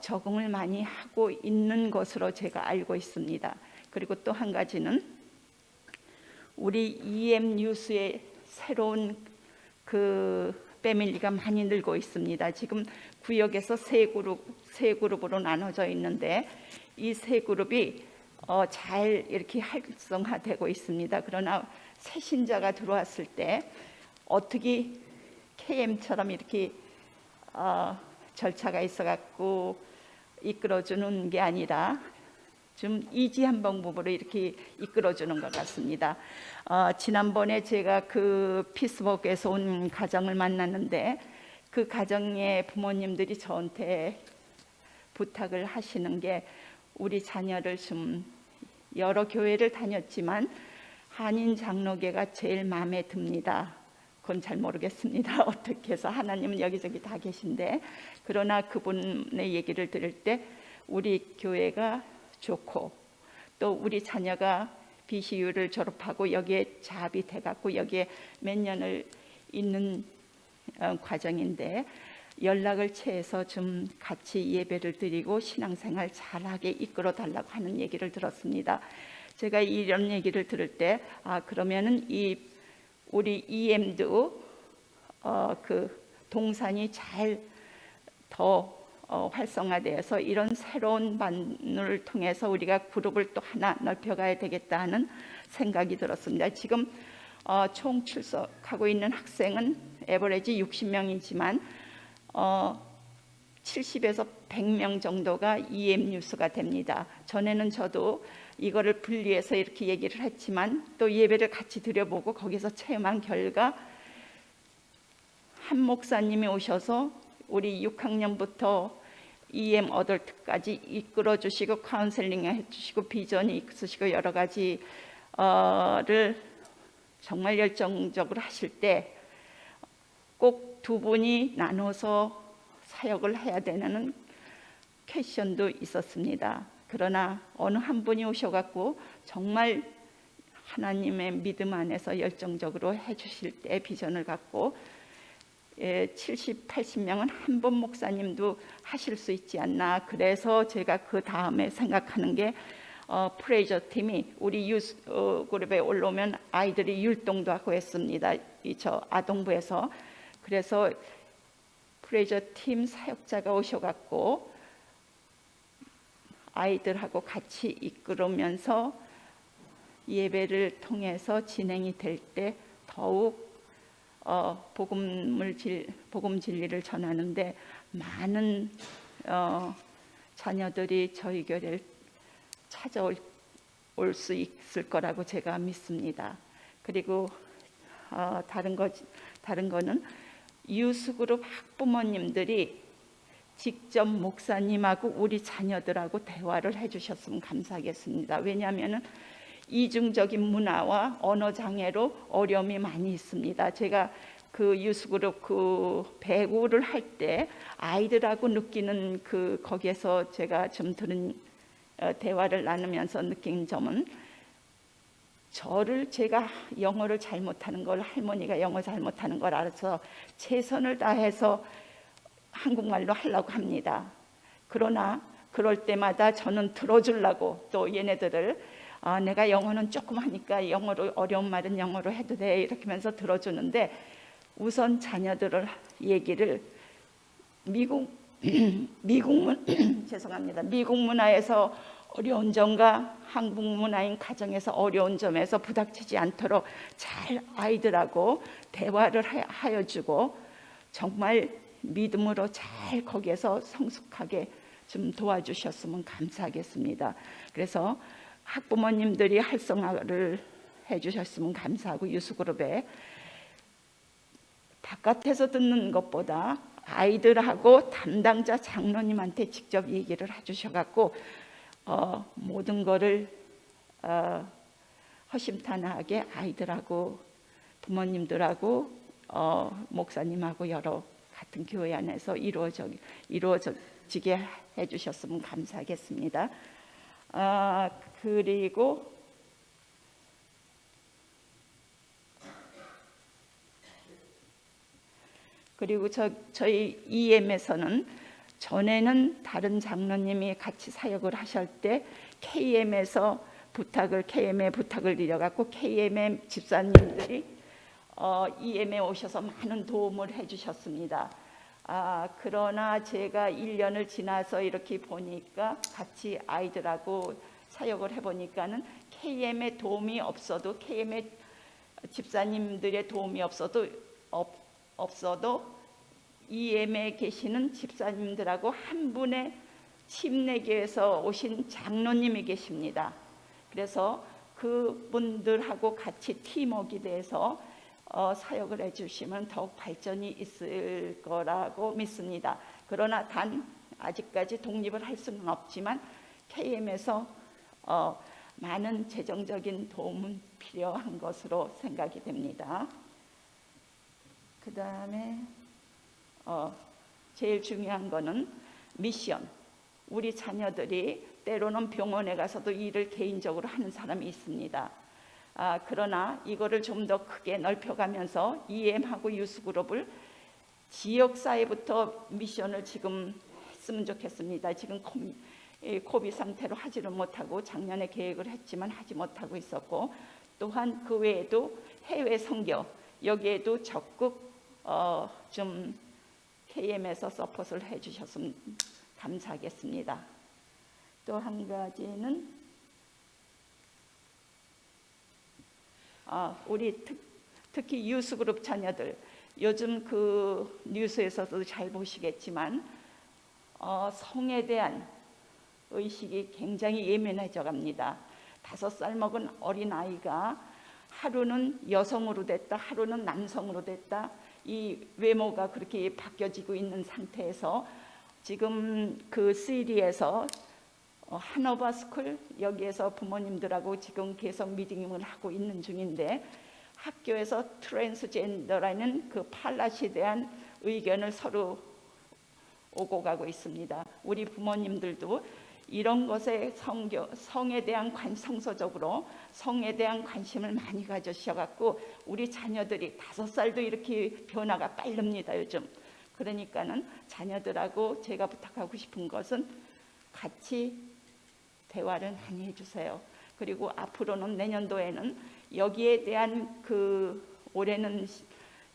적응을 많이 하고 있는 것으로 제가 알고 있습니다. 그리고 또 한 가지는 우리 EM 뉴스의 새로운 그 패밀리가 많이 늘고 있습니다. 지금 구역에서 세 그룹으로 나눠져 있는데 이 세 그룹이 잘 이렇게 활성화되고 있습니다. 그러나 새 신자가 들어왔을 때 어떻게 KM처럼 이렇게 절차가 있어갖고 이끌어주는 게 아니라 좀 이지한 방법으로 이렇게 이끌어주는 것 같습니다. 지난번에 제가 그 피스버그에서 온 가정을 만났는데 그 가정의 부모님들이 저한테 부탁을 하시는 게 우리 자녀를 좀 여러 교회를 다녔지만 한인 장로교가 제일 마음에 듭니다. 그건 잘 모르겠습니다. 어떻게 해서 하나님은 여기저기 다 계신데 그러나 그분의 얘기를 들을 때 우리 교회가 좋고 또 우리 자녀가 BCU를 졸업하고 여기에 잡이 돼갖고 여기에 몇 년을 있는 과정인데 연락을 취해서 좀 같이 예배를 드리고 신앙생활 잘하게 이끌어 달라고 하는 얘기를 들었습니다. 제가 이런 얘기를 들을 때 그러면은 우리 EM도 그 동산이 잘 더 활성화되어서 이런 새로운 반을 통해서 우리가 그룹을 또 하나 넓혀가야 되겠다 하는 생각이 들었습니다. 지금 총 출석하고 있는 학생은 에버리지 60명이지만 70에서 100명 정도가 EM 뉴스가 됩니다. 전에는 저도 이거를 분리해서 이렇게 얘기를 했지만 또 예배를 같이 드려보고 거기서 체험한 결과 한 목사님이 오셔서 우리 6학년부터 EM 어덜트까지 이끌어 주시고 카운셀링 해주시고 비전이 있으시고 여러 가지를 정말 열정적으로 하실 때 꼭 두 분이 나눠서 사역을 해야 되는 퀘션도 있었습니다. 그러나 어느 한 분이 오셔갖고 정말 하나님의 믿음 안에서 열정적으로 해주실 때 비전을 갖고 70, 80명은 한 분 목사님도 하실 수 있지 않나. 그래서 제가 그 다음에 생각하는 게 프레이저 팀이 우리 유스 그룹에 올라오면 아이들이 율동도 하고 했습니다. 저 아동부에서. 그래서 프레저 팀 사역자가 오셔갖고 아이들하고 같이 이끌으면서 예배를 통해서 진행이 될 때 더욱 복음 진리를 전하는데 많은 자녀들이 저희 교회를 찾아올 수 있을 거라고 제가 믿습니다. 그리고 다른 거는 유스그룹 학부모님들이 직접 목사님하고 우리 자녀들하고 대화를 해주셨으면 감사하겠습니다. 왜냐하면 이중적인 문화와 언어 장애로 어려움이 많이 있습니다. 제가 그 유스그룹 그 배구를 할 때 아이들하고 느끼는 거기에서 제가 좀 들은 대화를 나누면서 느낀 점은 제가 영어를 잘못하는 걸 할머니가 영어 잘못하는 걸 알아서 최선을 다해서 한국말로 하려고 합니다. 그러나 그럴 때마다 저는 들어주려고 또 얘네들을 내가 영어는 조금 하니까 영어로 어려운 말은 영어로 해도 돼 이렇게 하면서 들어주는데 우선 자녀들을 얘기를 미국 문화에서 어려운 점과 한국 문화인 가정에서 어려운 점에서 부닥치지 않도록 잘 아이들하고 대화를 하여 주고 정말 믿음으로 잘 거기에서 성숙하게 좀 도와주셨으면 감사하겠습니다. 그래서 학부모님들이 활성화를 해주셨으면 감사하고 유스그룹에 바깥에서 듣는 것보다 아이들하고 담당자 장로님한테 직접 얘기를 해주셔갖고 모든 거를 허심탄회하게 아이들하고 부모님들하고 목사님하고 여러 같은 교회 안에서 이루어지게 해주셨으면 감사하겠습니다. 그리고 저희 EM에서는 전에는 다른 장로님이 같이 사역을 하실 때 KM의 부탁을 드려갖고 KM의 집사님들이 EM에 오셔서 많은 도움을 해주셨습니다. 그러나 제가 1년을 지나서 이렇게 보니까 같이 아이들하고 사역을 해보니까는 KM의 도움이 없어도 KM의 집사님들의 도움이 없어도 EM에 계시는 집사님들하고 한 분의 침례교에서 오신 장로님이 계십니다. 그래서 그분들하고 같이 팀워크에 대해서 사역을 해주시면 더욱 발전이 있을 거라고 믿습니다. 그러나 아직까지 독립을 할 수는 없지만 KM에서 많은 재정적인 도움은 필요한 것으로 생각이 됩니다. 그 다음에 제일 중요한 거는 미션. 우리 자녀들이 때로는 병원에 가서도 일을 개인적으로 하는 사람이 있습니다. 그러나 이거를 좀 더 크게 넓혀가면서 EM하고 유스그룹을 지역사회부터 미션을 지금 했으면 좋겠습니다. 지금 코비 상태로 하지를 못하고 작년에 계획을 했지만 하지 못하고 있었고 또한 그 외에도 해외 선교 여기에도 적극 좀 KM에서 서포트를 해주셨으면 감사하겠습니다. 또 한 가지는 우리 특히 유스그룹 자녀들 요즘 그 뉴스에서도 잘 보시겠지만 성에 대한 의식이 굉장히 예민해져 갑니다. 5살 먹은 어린아이가 하루는 여성으로 됐다 하루는 남성으로 됐다 이 외모가 그렇게 바뀌어지고 있는 상태에서 지금 그 시리에서 하노바 스쿨 여기에서 부모님들하고 지금 계속 미팅을 하고 있는 중인데 학교에서 트랜스젠더라는 그 팔랏에 대한 의견을 서로 오고 가고 있습니다. 우리 부모님들도 이런 것에 성에 대한 성서적으로 성에 대한 관심을 많이 가져셔갖고 우리 자녀들이 5살도 이렇게 변화가 빠릅니다 요즘. 그러니까는 자녀들하고 제가 부탁하고 싶은 것은 같이 대화를 많이 해주세요. 그리고 앞으로는 내년도에는 여기에 대한 올해는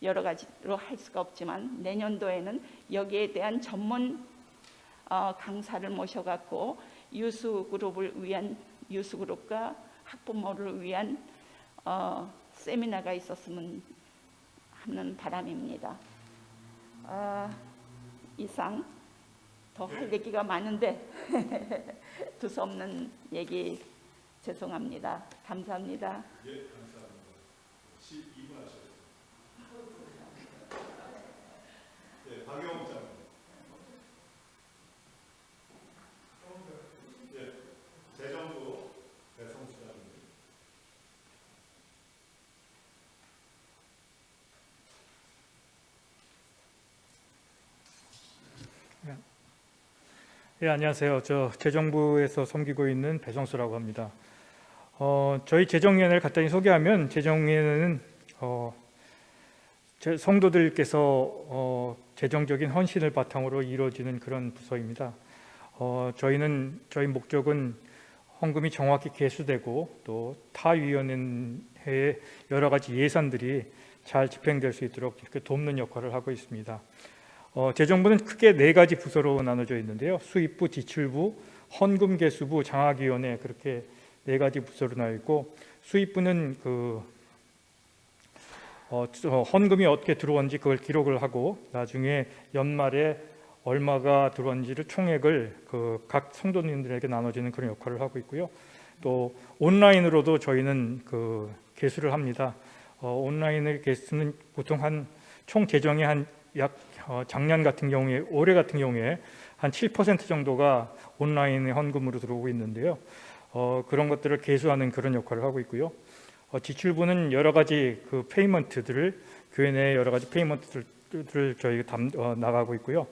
여러 가지로 할 수가 없지만 내년도에는 여기에 대한 전문 강사를 모셔갖고 유수그룹과 학부모를 위한 세미나가 있었으면 하는 바람입니다. 이상 더 할 얘기가 많은데 두서없는 얘기 죄송합니다. 감사합니다. 예, 감사합니다. 12분 하셨습니다. 네, 박영욱 장. 예, 재정부 배성수장님. 예, 안녕하세요. 저 재정부에서 섬기고 있는 배성수라고 합니다. 저희 재정위원회를 간단히 소개하면 재정위원회는 성도들께서 재정적인 헌신을 바탕으로 이루어지는 그런 부서입니다. 저희 목적은 헌금이 정확히 계수되고 또 타위원회의 여러 가지 예산들이 잘 집행될 수 있도록 이렇게 돕는 역할을 하고 있습니다. 재정부는 크게 4가지 부서로 나눠져 있는데요. 수입부, 지출부, 헌금계수부, 장학위원회 그렇게 4가지 부서로 나눠 있고, 수입부는 헌금이 어떻게 들어온지 그걸 기록을 하고 나중에 연말에 얼마가 들어온지를 총액을 각 성도님들에게 나눠지는 그런 역할을 하고 있고요. 또 온라인으로도 저희는 계수를 합니다. 온라인을 계수는 보통 총 재정의 작년 같은 경우에, 올해 같은 경우에 한 7% 정도가 온라인의 헌금으로 들어오고 있는데요. 그런 것들을 계수하는 그런 역할을 하고 있고요. 지출부는 여러 가지 페이먼트들을, 교회 내 여러 가지 페이먼트들을 저희가 나가고 있고요.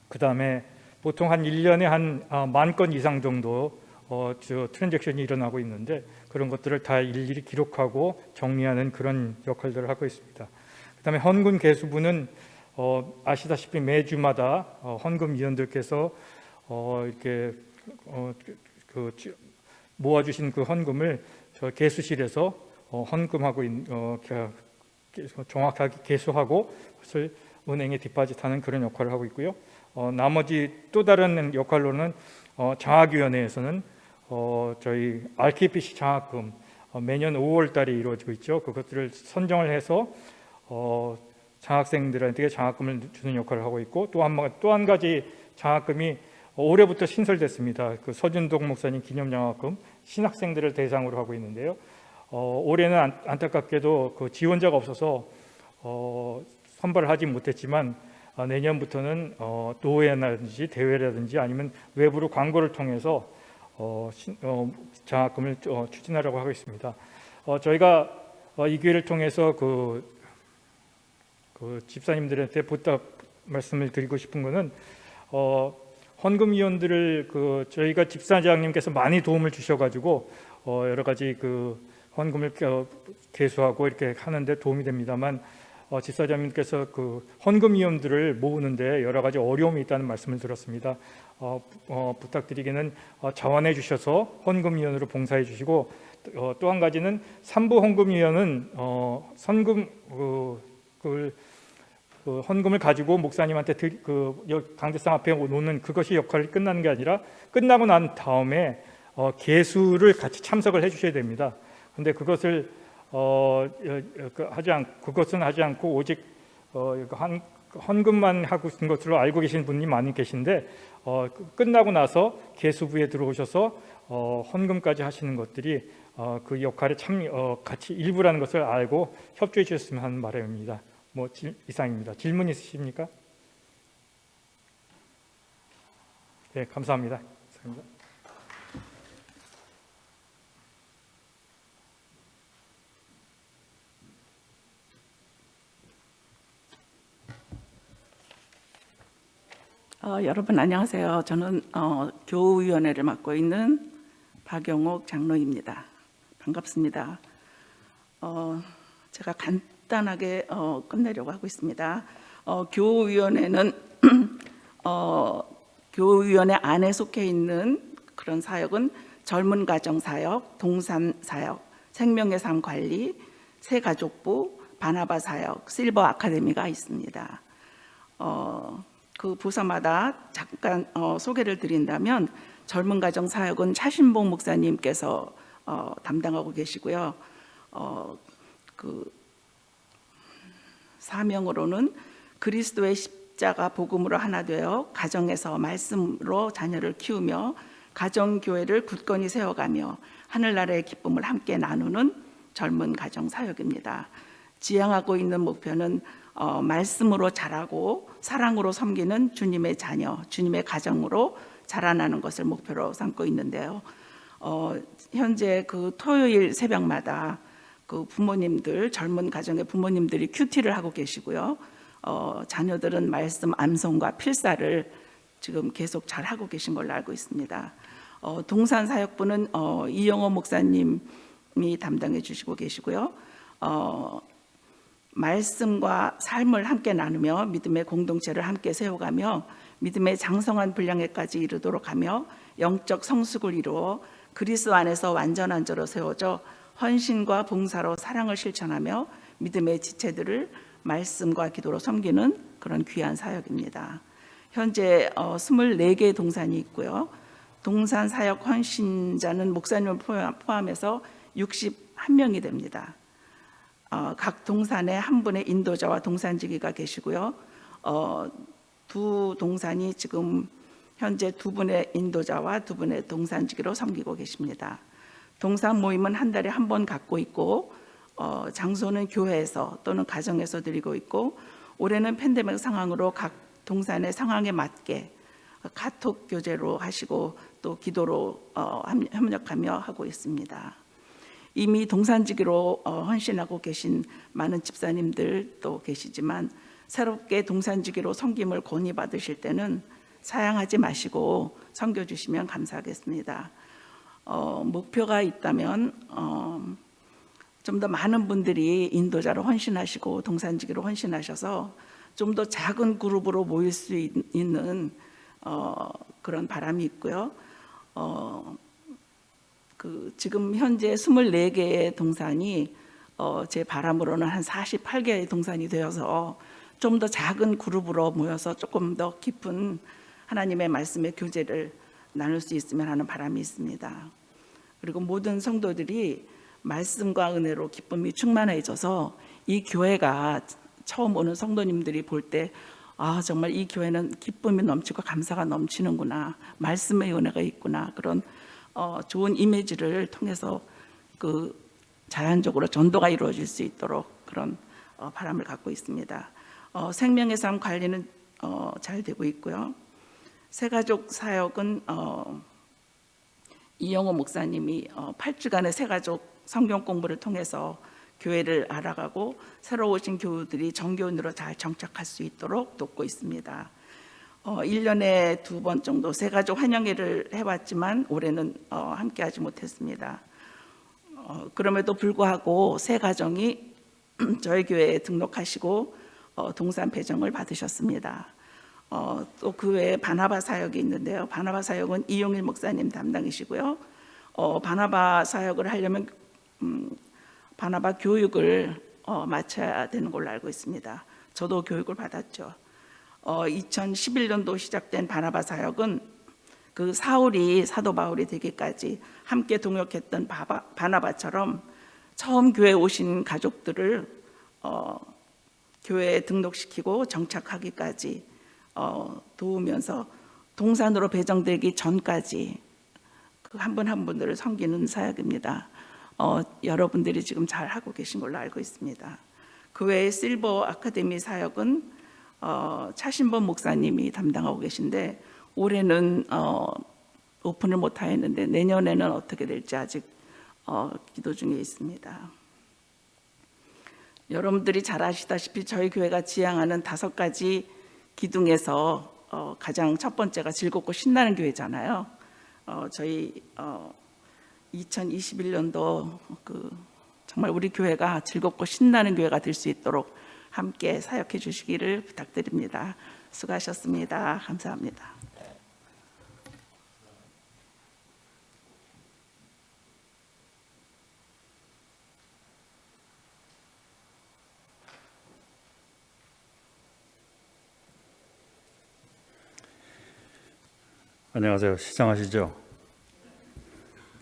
그 다음에 보통 한 1년에 한 10,000건 이상 정도 트랜잭션이 일어나고 있는데, 그런 것들을 다 일일이 기록하고 정리하는 그런 역할들을 하고 있습니다. 그다음에 헌금 계수부는 아시다시피 매주마다 헌금위원들께서 이렇게 모아주신 그 헌금을 저 계수실에서 헌금하고 정확하게 계수하고 그것을 은행에 디파짓하는 그런 역할을 하고 있고요. 나머지 또 다른 역할로는 장학위원회에서는 저희 RKPC 장학금 매년 5월 달에 이루어지고 있죠. 그것들을 선정을 해서 장학생들한테 장학금을 주는 역할을 하고 있고, 또 한 가지 장학금이 올해부터 신설됐습니다. 서준동 목사님 기념장학금, 신학생들을 대상으로 하고 있는데요. 올해는 안타깝게도 지원자가 없어서 선발을 하지 못했지만, 내년부터는 노회라든지 대회라든지 아니면 외부로 광고를 통해서 장학금을 추진하려고 하고 있습니다. 저희가 이 기회를 통해서 집사님들한테 부탁 말씀을 드리고 싶은 것은, 헌금위원들을 저희가 집사장님께서 많이 도움을 주셔가지고 여러 가지 헌금을 계수하고 이렇게 하는데 도움이 됩니다만, 집사장님께서 헌금위원들을 모으는데 여러 가지 어려움이 있다는 말씀을 들었습니다. 부탁드리기는 자원해 주셔서 헌금위원으로 봉사해 주시고, 또 한 가지는 산부 헌금위원은 헌금을 가지고 목사님한테 강대상 앞에 놓는 그것이 역할이 끝나는 게 아니라, 끝나고 난 다음에 계수를 같이 참석을 해주셔야 됩니다. 그런데 그것을 하지 않고 오직 헌금만 하고 있는 것으로 알고 계신 분이 많이 계신데, 끝나고 나서 계수부에 들어오셔서 헌금까지 하시는 것들이 그 역할에 같이 일부라는 것을 알고 협조해 주셨으면 하는 바람입니다. 이상입니다. 질문 있으십니까? 네, 감사합니다. 여러분 안녕하세요. 저는 교우위원회를 맡고 있는 박영옥 장로입니다. 반갑습니다. 제가 간단하게 끝내려고 하고 있습니다. 교우위원회는 교우위원회 안에 속해 있는 그런 사역은 젊은 가정 사역, 동산 사역, 생명의 삶 관리, 새가족부, 바나바 사역, 실버 아카데미가 있습니다. 그 부서마다 잠깐 소개를 드린다면 젊은 가정 사역은 차신봉 목사님께서 담당하고 계시고요. 그 사명으로는 그리스도의 십자가 복음으로 하나 되어 가정에서 말씀으로 자녀를 키우며 가정교회를 굳건히 세워가며 하늘나라의 기쁨을 함께 나누는 젊은 가정 사역입니다. 지향하고 있는 목표는 말씀으로 자라고 사랑으로 섬기는 주님의 자녀, 주님의 가정으로 자라나는 것을 목표로 삼고 있는데요. 현재 그 토요일 새벽마다 그 부모님들, 젊은 가정의 부모님들이 큐티를 하고 계시고요. 자녀들은 말씀 암송과 필사를 지금 계속 잘 하고 계신 걸로 알고 있습니다. 동산 사역부는 이영호 목사님이 담당해 주시고 계시고요. 말씀과 삶을 함께 나누며 믿음의 공동체를 함께 세워가며 믿음의 장성한 분량에까지 이르도록 하며 영적 성숙을 이루어 그리스도 안에서 완전한 자로 세워져 헌신과 봉사로 사랑을 실천하며 믿음의 지체들을 말씀과 기도로 섬기는 그런 귀한 사역입니다. 현재 24개의 동산이 있고요. 동산 사역 헌신자는 목사님을 포함해서 61명이 됩니다. 각 동산에 한 분의 인도자와 동산지기가 계시고요. 두 동산이 지금 현재 두 분의 인도자와 두 분의 동산지기로 섬기고 계십니다. 동산 모임은 한 달에 한 번 갖고 있고 장소는 교회에서 또는 가정에서 드리고 있고 올해는 팬데믹 상황으로 각 동산의 상황에 맞게 카톡 교제로 하시고 또 기도로 협력하며 하고 있습니다. 이미 동산지기로 헌신하고 계신 많은 집사님들 또 계시지만 새롭게 동산지기로 섬김을 건의받으실 때는 사양하지 마시고 섬겨주시면 감사하겠습니다. 목표가 있다면 좀 더 많은 분들이 인도자로 헌신하시고 동산지기로 헌신하셔서 좀 더 작은 그룹으로 모일 수 있는 그런 바람이 있고요. 지금 현재 24개의 동산이 제 바람으로는 한 48개의 동산이 되어서 좀 더 작은 그룹으로 모여서 조금 더 깊은 하나님의 말씀의 교제를 나눌 수 있으면 하는 바람이 있습니다. 그리고 모든 성도들이 말씀과 은혜로 기쁨이 충만해져서 이 교회가 처음 오는 성도님들이 볼 때 정말 이 교회는 기쁨이 넘치고 감사가 넘치는구나, 말씀의 은혜가 있구나, 그런 좋은 이미지를 통해서 그 자연적으로 전도가 이루어질 수 있도록 그런 바람을 갖고 있습니다. 생명의 삶 관리는 잘 되고 있고요. 새가족 사역은 이영호 목사님이 8주간의 새가족 성경 공부를 통해서 교회를 알아가고 새로 오신 교우들이 정교훈으로 잘 정착할 수 있도록 돕고 있습니다. 1년에 2번 정도 새가족 환영회를 해왔지만 올해는 함께하지 못했습니다. 그럼에도 불구하고 새 가정이 저희 교회에 등록하시고 동산 배정을 받으셨습니다. 또 그 외에 바나바 사역이 있는데요. 바나바 사역은 이용일 목사님 담당이시고요. 바나바 사역을 하려면 바나바 교육을 마쳐야 되는 걸로 알고 있습니다. 저도 교육을 받았죠. 2011년도 시작된 바나바 사역은 그 사울이 사도 바울이 되기까지 함께 동역했던 바나바처럼 처음 교회에 오신 가족들을 교회에 등록시키고 정착하기까지 도우면서 동산으로 배정되기 전까지 그 한 분 한 분들을 섬기는 사역입니다. 여러분들이 지금 잘 하고 계신 걸로 알고 있습니다. 그 외에 실버 아카데미 사역은 차신범 목사님이 담당하고 계신데 올해는 오픈을 못하였는데 내년에는 어떻게 될지 아직 기도 중에 있습니다. 여러분들이 잘 아시다시피 저희 교회가 지향하는 5가지 기둥에서 가장 첫 번째가 즐겁고 신나는 교회잖아요. 저희 2021년도 정말 우리 교회가 즐겁고 신나는 교회가 될 수 있도록 함께 사역해 주시기를 부탁드립니다. 수고하셨습니다. 감사합니다. 안녕하세요. 시청하시죠?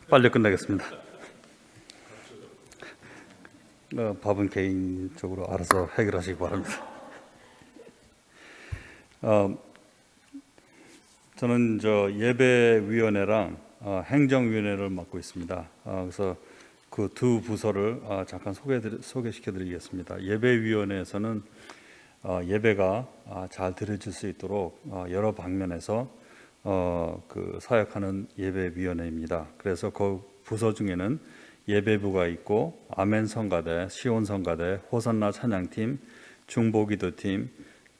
빨리 끝내겠습니다. 밥은 개인적으로 알아서 해결하시기 바랍니다. 저는 예배위원회랑 행정위원회를 맡고 있습니다. 그래서 그 두 부서를 잠깐 소개시켜드리겠습니다. 예배위원회에서는 예배가 잘 드려질 수 있도록 여러 방면에서 그 사역하는 예배위원회입니다. 그래서 그 부서 중에는 예배부가 있고 아멘 성가대, 시온 성가대, 호산나 찬양팀, 중보기도팀,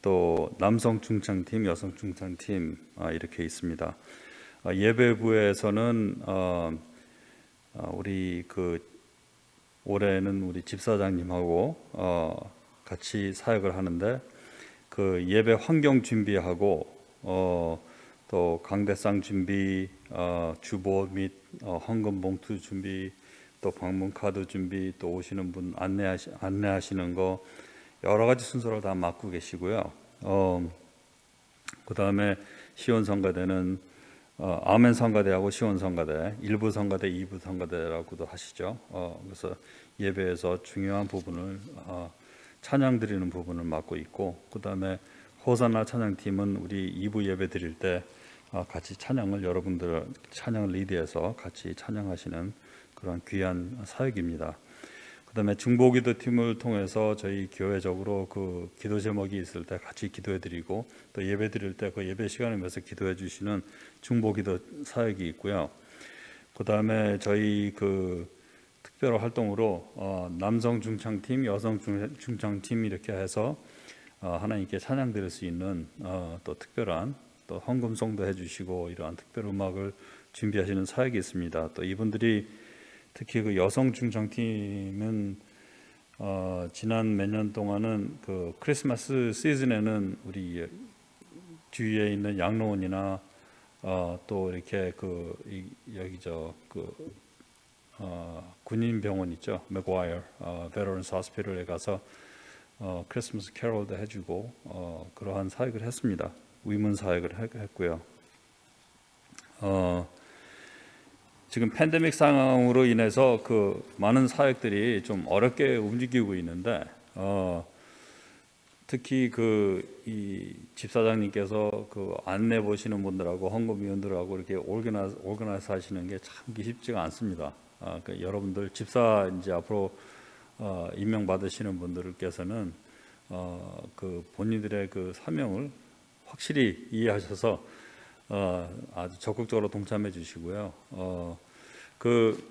또 남성 중창팀, 여성 중창팀 이렇게 있습니다. 예배부에서는 우리 올해는 우리 집사장님하고 같이 사역을 하는데 그 예배 환경 준비하고 또 강대상 준비, 주보 및 헌금 봉투 준비, 또 방문 카드 준비, 또 오시는 분 안내하시는 거 여러 가지 순서를 다 맡고 계시고요. 그 다음에 시온 성가대는 아멘 성가대하고 시온 성가대, 1부 성가대, 2부 성가대라고도 하시죠. 그래서 예배에서 중요한 부분을 찬양 드리는 부분을 맡고 있고, 그 다음에 호산나 찬양팀은 우리 2부 예배 드릴 때 같이 찬양을 여러분들 찬양을 리드해서 같이 찬양하시는 그런 귀한 사역입니다. 그다음에 중보기도 팀을 통해서 저희 교회적으로 그 기도 제목이 있을 때 같이 기도해드리고 또 예배드릴 때 그 예배 시간을 위해서 기도해주시는 중보기도 사역이 있고요. 그다음에 저희 그 특별 활동으로 남성 중창팀, 여성 중창팀 이렇게 해서 하나님께 찬양 드릴 수 있는 또 특별한 또 헌금송도 해주시고 이러한 특별 음악을 준비하시는 사역이 있습니다. 또 이분들이 특히 그 여성 중창팀은 지난 몇 년 동안은 그 크리스마스 시즌에는 우리 주위에 있는 양로원이나 또 이렇게 여기 군인병원 있죠, 맥과이어 베터런스 호스피털에 가서 크리스마스 캐롤도 해주고 그러한 사역을 했습니다. 위문 사역을 했고요. 지금 팬데믹 상황으로 인해서 그 많은 사역들이 좀 어렵게 움직이고 있는데 특히 이 집사장님께서 그 안내 보시는 분들하고 헌금위원들하고 이렇게 오르가나이즈 하시는 게 참 쉽지가 않습니다. 그러니까 여러분들 집사 이제 앞으로 임명 받으시는 분들께서는 그 본인들의 그 사명을 확실히 이해하셔서 아주 적극적으로 동참해 주시고요. 그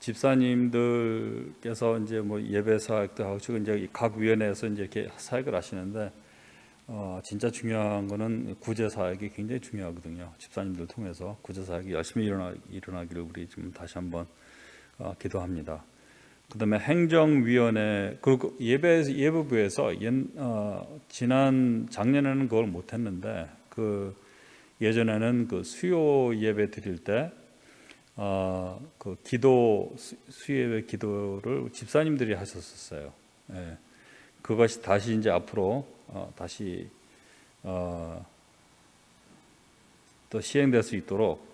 집사님들께서 이제 뭐 예배 사역도 하고 지금 이제 각 위원회에서 이제 이렇게 사역을 하시는데 진짜 중요한 거는 구제 사역이 굉장히 중요하거든요. 집사님들 통해서 구제 사역이 열심히 일어나기를 우리 좀 다시 한번 기도합니다. 그다음에 행정위원회 그리고 예배부에서 지난 작년에는 그걸 못했는데 그 예전에는 그 수요 예배 드릴 때 그 수예배 기도를 집사님들이 하셨었어요. 예. 그것이 다시 이제 앞으로 다시 또 시행될 수 있도록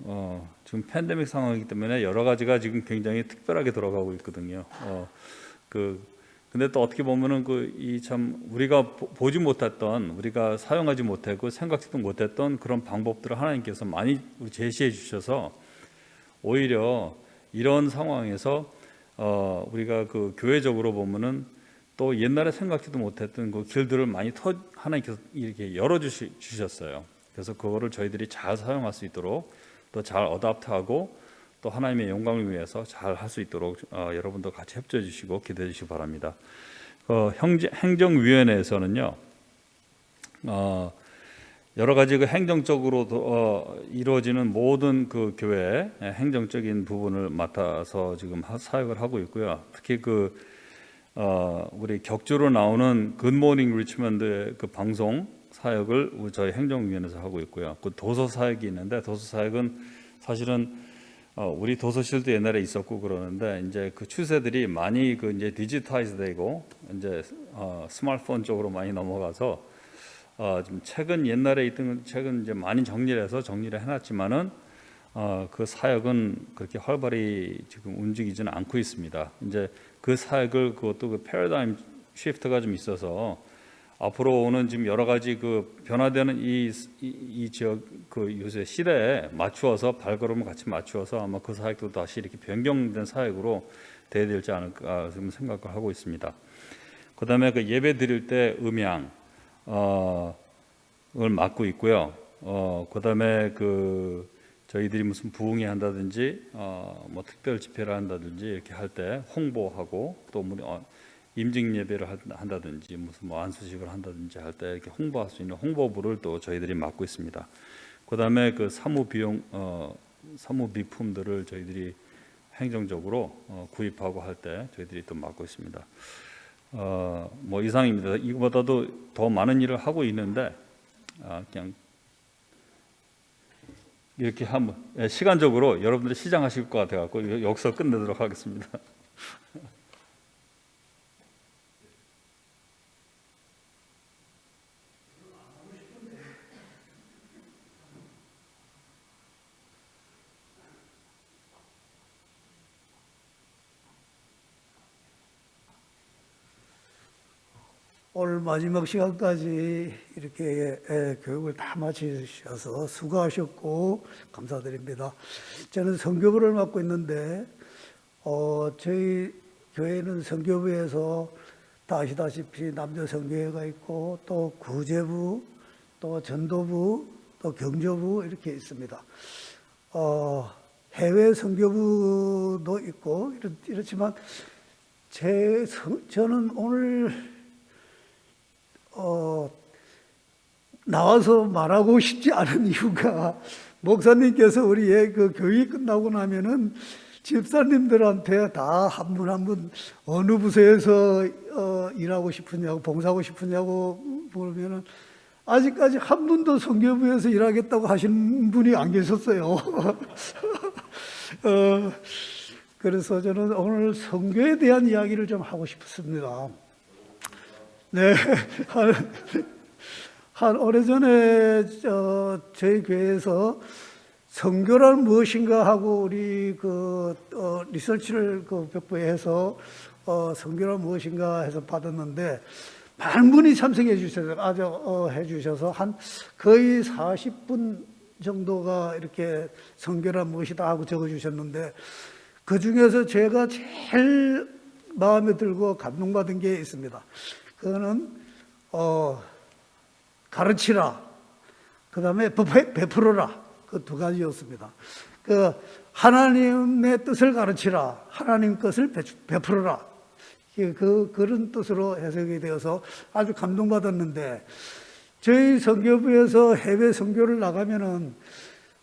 지금 팬데믹 상황이기 때문에 여러 가지가 지금 굉장히 특별하게 돌아가고 있거든요. 근데 또 어떻게 보면은 참 우리가 보지 못했던, 우리가 사용하지 못했고 생각지도 못했던 그런 방법들을 하나님께서 많이 제시해 주셔서 오히려 이런 상황에서 우리가 그 교회적으로 보면은 또 옛날에 생각지도 못했던 그 길들을 많이 하나님께서 이렇게 열어 주셨어요. 그래서 그거를 저희들이 잘 사용할 수 있도록 또 잘 어답트하고 또 하나님의 영광을 위해서 잘 할 수 있도록 여러분도 같이 협조해 주시고 기도해 주시기 바랍니다. 행정위원회에서는요 여러 가지 그 행정적으로 이루어지는 모든 그 교회의 행정적인 부분을 맡아서 지금 사역을 하고 있고요. 특히 우리 격주로 나오는 굿모닝 리치먼드의 그 방송 사역을 저희 행정위원회에서 하고 있고요. 그 도서 사역이 있는데 도서 사역은 사실은 우리 도서실도 옛날에 있었고 그러는데 이제 그 추세들이 많이 이제 디지타이즈되고 이제 스마트폰 쪽으로 많이 넘어가서 좀 최근 옛날에 있던 책은 이제 많이 정리를 해놨지만은 그 사역은 그렇게 활발히 지금 움직이지는 않고 있습니다. 이제 그 사역을 그것도 그 패러다임 시프트가 좀 있어서 앞으로 오는 지금 여러 가지 그 변화되는 이 지역 그 요새 시대에 맞추어서 발걸음을 같이 맞추어서 아마 그 사역도 다시 이렇게 변경된 사역으로 돼야 되지 않을까 좀 생각을 하고 있습니다. 그다음에 그 예배 드릴 때 음향 을 맡고 있고요. 그다음에 그 저희들이 무슨 부흥회 한다든지 뭐 특별 집회를 한다든지 이렇게 할 때 홍보하고 또 임직 예배를 한다든지 무슨 뭐 안수식을 한다든지 할 때 이렇게 홍보할 수 있는 홍보부를 또 저희들이 맡고 있습니다. 그다음에 그 사무 비품들을 저희들이 행정적으로 구입하고 할 때 저희들이 또 맡고 있습니다. 뭐 이상입니다. 이거보다도 더 많은 일을 하고 있는데 그냥 이렇게 한번 시간적으로 여러분들이 시장하실 것 같아갖고 여기서 끝내도록 하겠습니다. 오늘 마지막 시간까지 이렇게 교육을 다 마치셔서 수고하셨고 감사드립니다. 저는 선교부를 맡고 있는데 저희 교회는 선교부에서 다 아시다시피 남녀 선교회가 있고 또 구제부, 또 전도부, 또 경조부 이렇게 있습니다. 해외 선교부도 있고 이렇지만 저는 오늘 나와서 말하고 싶지 않은 이유가 목사님께서 우리의 그 교육이 끝나고 나면은 집사님들한테 다 한 분 한 분 어느 부서에서 일하고 싶으냐고 봉사하고 싶으냐고 물으면은 아직까지 한 분도 선교부에서 일하겠다고 하신 분이 안 계셨어요. 그래서 저는 오늘 선교에 대한 이야기를 좀 하고 싶습니다. 네, 한 오래전에 저희 교회에서 선교란 무엇인가 하고 우리 리서치를 몇 번 해서 선교란 무엇인가 해서 받았는데 많은 분이 참석해 주셔서 해주셔서 한 거의 40분 정도가 이렇게 선교란 무엇이다 하고 적어주셨는데 그 중에서 제가 제일 마음에 들고 감동받은 게 있습니다. 그거는 가르치라, 그 다음에 베풀어라, 그 두 가지였습니다. 그 하나님의 뜻을 가르치라, 하나님 것을 베풀어라, 그런 뜻으로 해석이 되어서 아주 감동받았는데 저희 선교부에서 해외 선교를 나가면은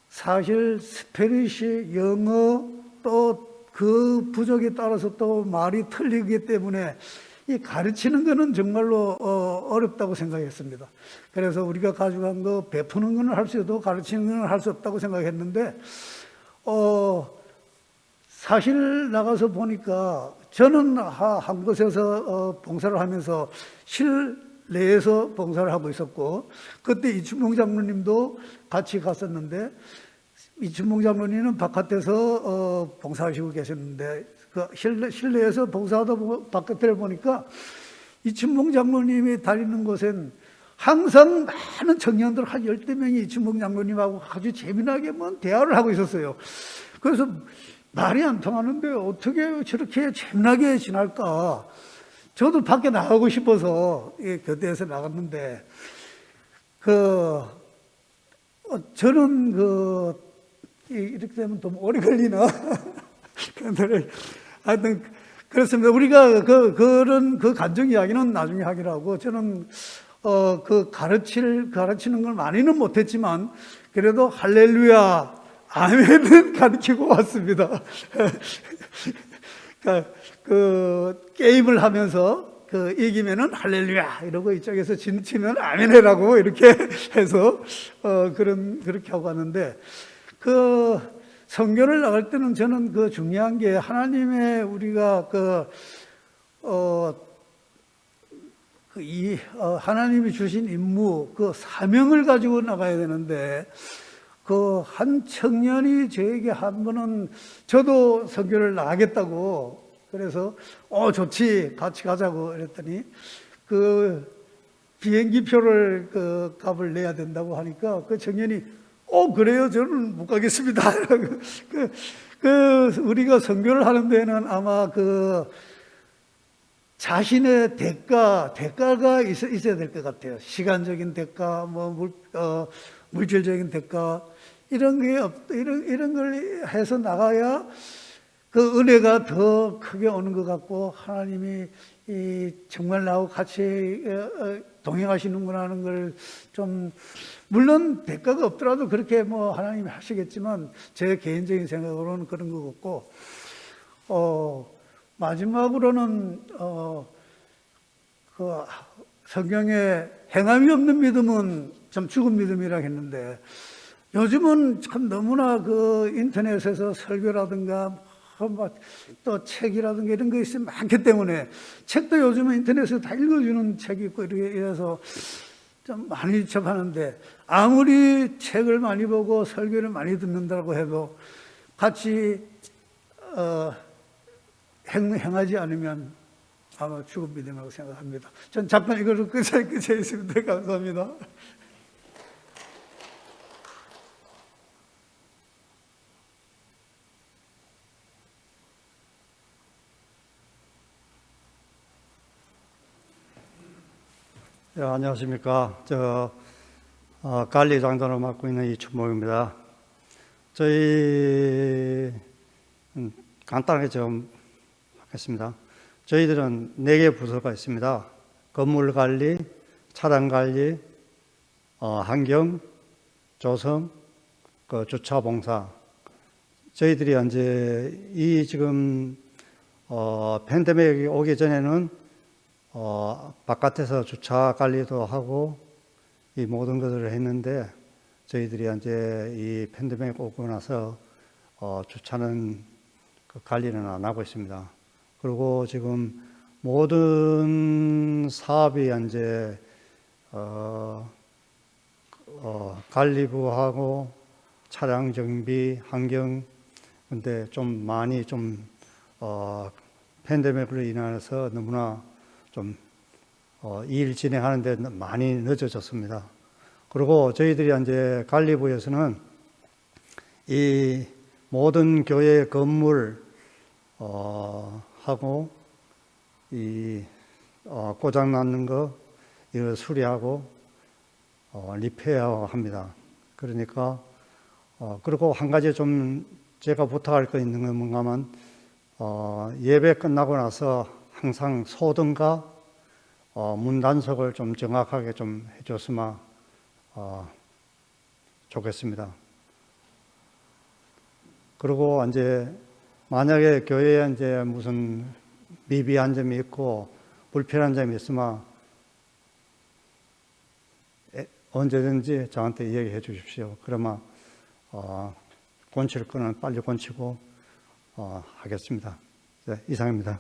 사실 스페니쉬, 영어 또 그 부족에 따라서 또 말이 틀리기 때문에 이 가르치는 거는 정말로 어렵다고 생각했습니다. 그래서 우리가 가져간 거 베푸는 거는 할 수 있어도 가르치는 거는 할 수 없다고 생각했는데 사실 나가서 보니까 저는 한 곳에서 봉사를 하면서 실내에서 봉사를 하고 있었고 그때 이춘봉 장로님도 같이 갔었는데 이춘봉 장로님은 바깥에서 봉사하시고 계셨는데 그 실내에서 봉사하다 바깥을 보니까 이춘봉 장로님이 다니는 곳엔 항상 많은 청년들 한 10대 명이 이춘봉 장로님하고 아주 재미나게 대화를 하고 있었어요. 그래서 말이 안 통하는데 어떻게 저렇게 재미나게 지낼까? 저도 밖에 나가고 싶어서 교대에서 나갔는데 저는 이렇게 되면 좀 오래 걸리나? 하여튼 그렇습니다. 우리가 그런 감정 이야기는 나중에 하기로 하고 저는 가르치는 걸 많이는 못했지만 그래도 할렐루야 아멘은 가르치고 왔습니다. 게임을 하면서 이기면은 할렐루야 이러고 이쪽에서 치면 아멘해라고 이렇게 해서 그렇게 하고 왔는데 선교를 나갈 때는 저는 중요한 게 하나님의 우리가 하나님이 주신 임무, 그 사명을 가지고 나가야 되는데, 그 한 청년이 저에게 한 번은 저도 선교를 나가겠다고, 그래서 좋지, 같이 가자고 그랬더니 그 비행기 표를 그 값을 내야 된다고 하니까 그 청년이 그래요, 저는 못 가겠습니다. 우리가 선교를 하는 데는 아마 그 자신의 대가가 있어야 될 것 같아요. 시간적인 대가, 물질적인 대가, 이런 걸 해서 나가야 그 은혜가 더 크게 오는 것 같고, 하나님이 정말 나하고 같이 동행하시는구나 하는 걸 좀, 물론 대가가 없더라도 그렇게 하나님이 하시겠지만, 제 개인적인 생각으로는 그런 것 같고, 마지막으로는 그 성경에 행함이 없는 믿음은 좀 죽은 믿음이라고 했는데, 요즘은 참 너무나 그 인터넷에서 설교라든가 또 책이라든가 이런 거 있으면 많기 때문에, 책도 요즘은 인터넷에서 다 읽어주는 책이 있고 이래서 좀 많이 접하는데, 아무리 책을 많이 보고 설교를 많이 듣는다고 해도 같이 행하지 않으면 아마 죽은 믿음이라고 생각합니다. 전 잠깐 이거를 끝에 있습니다. 감사합니다. 네, 안녕하십니까. 관리장단을 맡고 있는 이춘목입니다. 저희 간단하게 좀 하겠습니다. 저희들은 4개 부서가 있습니다. 건물관리, 차량관리, 환경, 조성, 주차봉사. 저희들이 이제 지금 팬데믹이 오기 전에는 바깥에서 주차 관리도 하고 이 모든 것을 했는데, 저희들이 이제 이 팬데믹 오고 나서 주차는 그 관리는 안 하고 있습니다. 그리고 지금 모든 사업이 이제 관리부하고 차량 정비, 환경, 근데 좀 많이 팬데믹으로 인해서 너무나 일 진행하는데 많이 늦어졌습니다. 그리고 저희들이 이제 관리부에서는 이 모든 교회 건물 하고 이 고장 났는 거 이거 수리하고 리페어 합니다. 그러니까 그리고 한 가지 좀 제가 부탁할 거 있는 건 뭔가 하면 예배 끝나고 나서 항상 소등과 문 단속을 좀 정확하게 좀 해줬으면 좋겠습니다. 그리고 이제 만약에 교회에 이제 무슨 미비한 점이 있고 불편한 점이 있으면 언제든지 저한테 얘기해 주십시오. 그러면 고칠 거는 빨리 고치고 하겠습니다. 네, 이상입니다.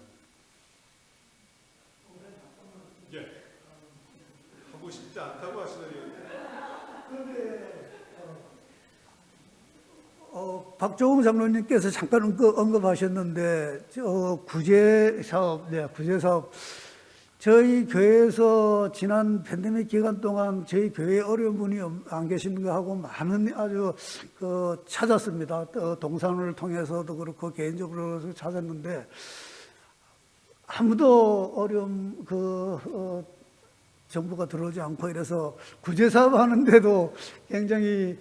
하고 싶지 않다고 하시더니. 박종웅 장로님께서 잠깐 언급하셨는데, 구제 사업, 저희 교회에서 지난 팬데믹 기간 동안 저희 교회에 어려운 분이 안 계신가 하고 많은 아주 찾았습니다. 동산을 통해서도 그렇고 개인적으로 찾았는데 아무도 어려움 정부가 들어오지 않고 이래서 구제 사업 하는데도 굉장히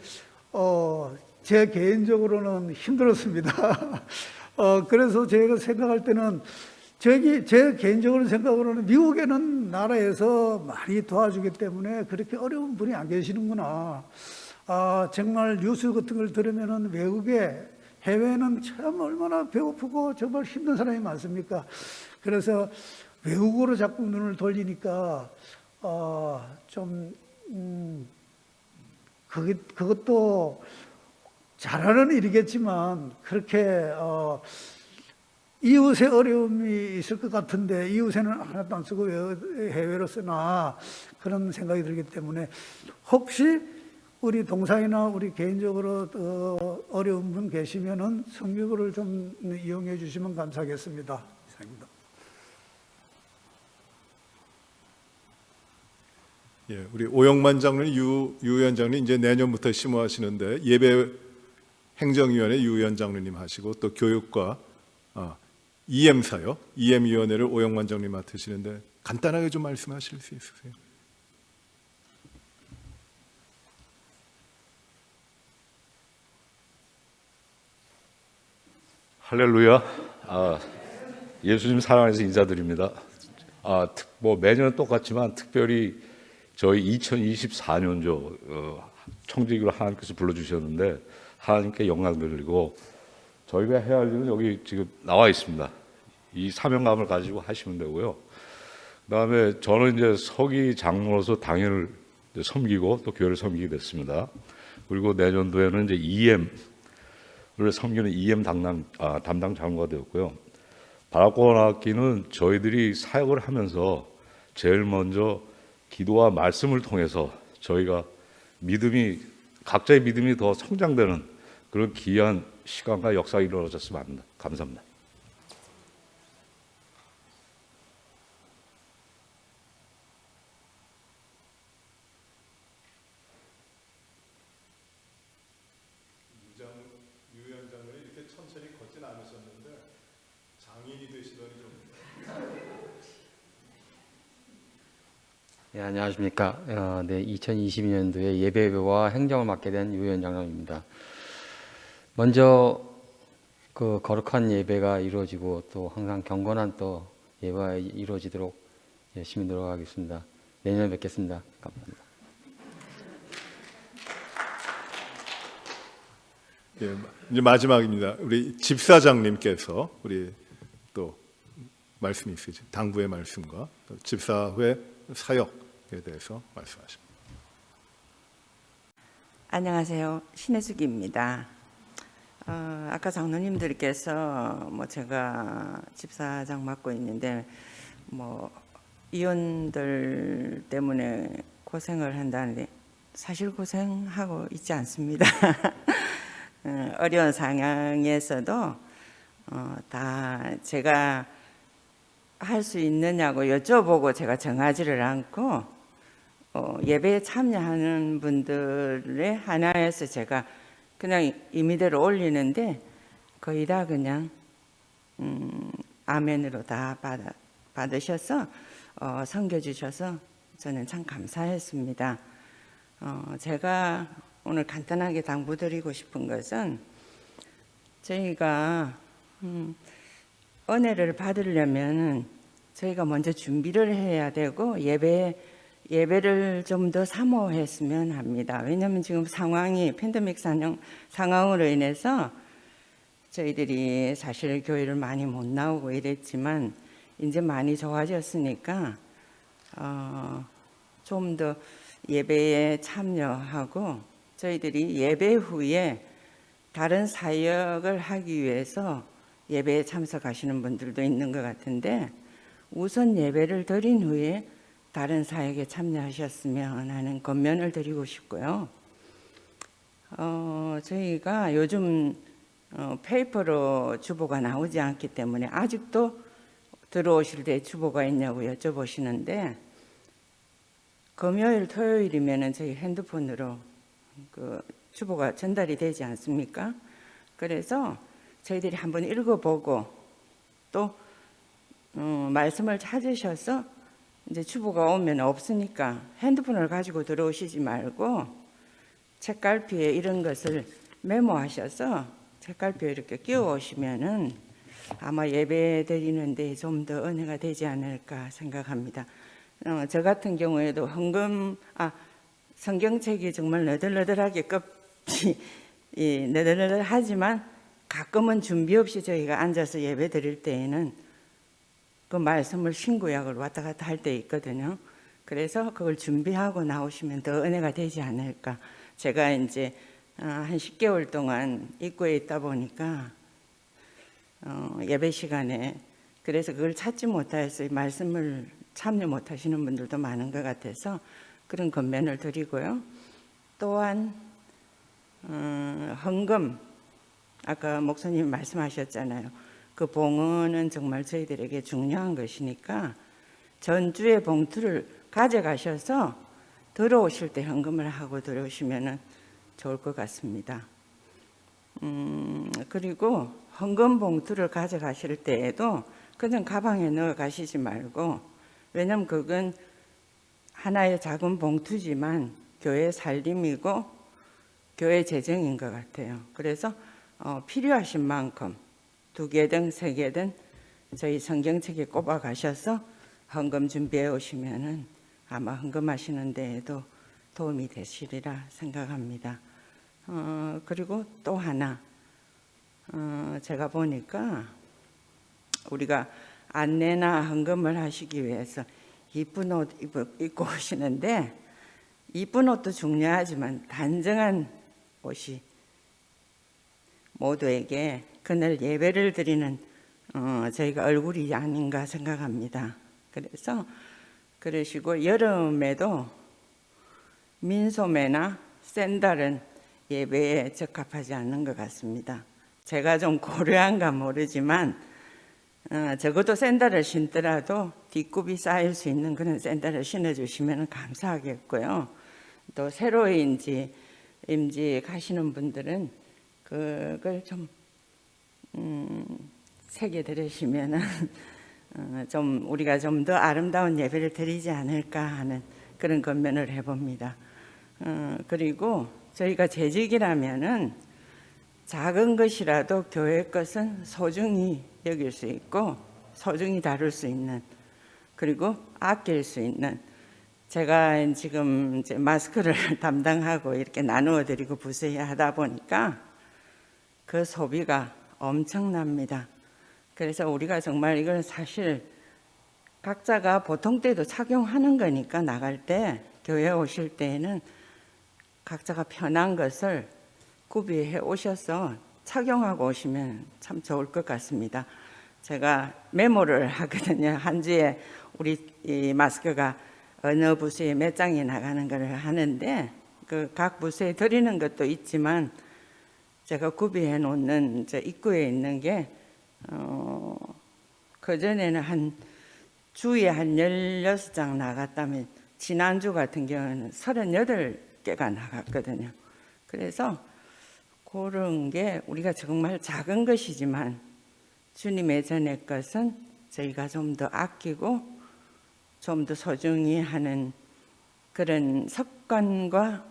제 개인적으로는 힘들었습니다. 그래서 제가 생각할 때는 제 개인적으로 생각으로는 미국에는 나라에서 많이 도와주기 때문에 그렇게 어려운 분이 안 계시는구나. 정말 뉴스 같은 걸 들으면은 해외는 참 얼마나 배고프고 정말 힘든 사람이 많습니까? 그래서 외국으로 자꾸 눈을 돌리니까 그것도 잘하는 일이겠지만 그렇게 이웃의 어려움이 있을 것 같은데 이웃에는 하나도 안 쓰고 왜 해외로 쓰나 그런 생각이 들기 때문에 혹시 우리 동사이나 우리 개인적으로 어려운 분 계시면은 성경을 좀 이용해 주시면 감사하겠습니다. 이상입니다. 예, 우리 오영만 장로님, 유 위원장님 이제 내년부터 심호하시는데 예배 행정위원회 유 위원장님 하시고 또 교육과 EM사요. EM위원회를 오영만 장로님 맡으시는데 간단하게 좀 말씀하실 수 있으세요? 할렐루야. 예수님 사랑해서 인사드립니다. 뭐 매년 똑같지만 특별히 저희 2024년조 청지기로 하나님께서 불러주셨는데 하나님께 영광 드리고 저희가 해야 할 일은 여기 지금 나와 있습니다. 이 사명감을 가지고 하시면 되고요. 그다음에 저는 이제 서기 장로로서 당회를 섬기고 또 교회를 섬기게 됐습니다. 그리고 내년도에는 이제 EM을 섬기는 EM 담당 장로가 되었고요. 바라코나키는 저희들이 사역을 하면서 제일 먼저 기도와 말씀을 통해서 저희가 각자의 믿음이 더 성장되는 그런 귀한 시간과 역사가 이루어졌으면 합니다. 감사합니다. 유 위원장님 이렇게 천천히 걷진 않으셨는데 장인이 되시더니 좀. 네, 안녕하십니까. 네, 2022년도에 예배와 행정을 맡게 된 유 위원장입니다. 먼저 그 거룩한 예배가 이루어지고 또 항상 경건한 또 예배가 이루어지도록 열심히 노력하겠습니다. 내년에 뵙겠습니다. 감사합니다. 예, 이제 마지막입니다. 우리 집사장님께서 우리 또 말씀이 있으시죠. 당부의 말씀과 또 집사회 사역에 대해서 말씀하십니다. 안녕하세요. 신혜숙입니다. 아까 장로님들께서 제가 집사장 맡고 있는데 이혼들 때문에 고생을 한다는데 사실 고생하고 있지 않습니다. 어려운 상황에서도 다 제가 할 수 있느냐고 여쭤보고 제가 정하지를 않고 예배에 참여하는 분들의 하나에서 제가 그냥 임의대로 올리는데 거의 다 그냥 아멘으로 다 받으셔서 섬겨주셔서 저는 참 감사했습니다. 제가 오늘 간단하게 당부드리고 싶은 것은 저희가 은혜를 받으려면 저희가 먼저 준비를 해야 되고 예배를 좀 더 사모했으면 합니다. 왜냐하면 지금 상황이 팬데믹 상황으로 인해서 저희들이 사실 교회를 많이 못 나오고 이랬지만 이제 많이 좋아졌으니까 좀 더 예배에 참여하고 저희들이 예배 후에 다른 사역을 하기 위해서 예배에 참석하시는 분들도 있는 것 같은데 우선 예배를 드린 후에 다른 사역에 참여하셨으면 하는 권면을 드리고 싶고요. 저희가 요즘 페이퍼로 주보가 나오지 않기 때문에 아직도 들어오실 때 주보가 있냐고 여쭤보시는데 금요일, 토요일이면 저희 핸드폰으로 그 주보가 전달이 되지 않습니까? 그래서 저희들이 한번 읽어보고 또 말씀을 찾으셔서 이제 주보가 오면 없으니까 핸드폰을 가지고 들어오시지 말고 책갈피에 이런 것을 메모하셔서 책갈피에 이렇게 끼워 오시면은 아마 예배 드리는데 좀 더 은혜가 되지 않을까 생각합니다. 저 같은 경우에도 성경책이 정말 너덜너덜하게 너덜너덜하지만 가끔은 준비 없이 저희가 앉아서 예배 드릴 때에는 그 말씀을 신구약을 왔다 갔다 할 때 있거든요. 그래서 그걸 준비하고 나오시면 더 은혜가 되지 않을까. 제가 이제 한 10개월 동안 입구에 있다 보니까 예배 시간에. 그래서 그걸 찾지 못해서 말씀을 참여 못하시는 분들도 많은 것 같아서 그런 권면을 드리고요. 또한 헌금, 아까 목사님 말씀하셨잖아요. 그 봉헌은 정말 저희들에게 중요한 것이니까 전주의 봉투를 가져가셔서 들어오실 때 헌금을 하고 들어오시면 좋을 것 같습니다. 그리고 헌금 봉투를 가져가실 때에도 그냥 가방에 넣어 가시지 말고, 왜냐하면 그건 하나의 작은 봉투지만 교회 살림이고 교회 재정인 것 같아요. 그래서 필요하신 만큼 2개든 3개든 저희 성경책에 꼽아 가셔서 헌금 준비해 오시면은 아마 헌금하시는 데에도 도움이 되시리라 생각합니다. 그리고 또 하나, 제가 보니까 우리가 안내나 헌금을 하시기 위해서 이쁜 옷 입고 오시는데, 이쁜 옷도 중요하지만 단정한 옷이 모두에게 그날 예배를 드리는 저희가 얼굴이 아닌가 생각합니다. 그래서 그러시고, 여름에도 민소매나 샌들은 예배에 적합하지 않는 것 같습니다. 제가 좀 고려한가 모르지만 적어도 샌들을 신더라도 뒷굽이 쌓일 수 있는 그런 샌들을 신어주시면 감사하겠고요. 또 새로 임직하시는 분들은 그걸 좀 새겨 들으시면은 좀 우리가 좀 더 아름다운 예배를 드리지 않을까 하는 그런 권면을 해봅니다. 그리고 저희가 재직이라면은 작은 것이라도 교회 것은 소중히 여길 수 있고 소중히 다룰 수 있는, 그리고 아낄 수 있는, 제가 지금 이제 마스크를 담당하고 이렇게 나누어 드리고 부서에 하다 보니까 그 소비가 엄청납니다. 그래서 우리가 정말 이걸 사실 각자가 보통 때도 착용하는 거니까, 나갈 때 교회 오실 때에는 각자가 편한 것을 구비해 오셔서 착용하고 오시면 참 좋을 것 같습니다. 제가 메모를 하거든요. 한 주에 우리 이 마스크가 어느 부서에 몇 장이 나가는 걸 하는데, 그 각 부서에 드리는 것도 있지만 제가 구비해 놓는 저 입구에 있는 게 그전에는 한 주에 한 16장 나갔다면 지난주 같은 경우는 38개가 나갔거든요. 그래서 그런 게 우리가 정말 작은 것이지만 주님의 전의 것은 저희가 좀 더 아끼고 좀 더 소중히 하는 그런 습관과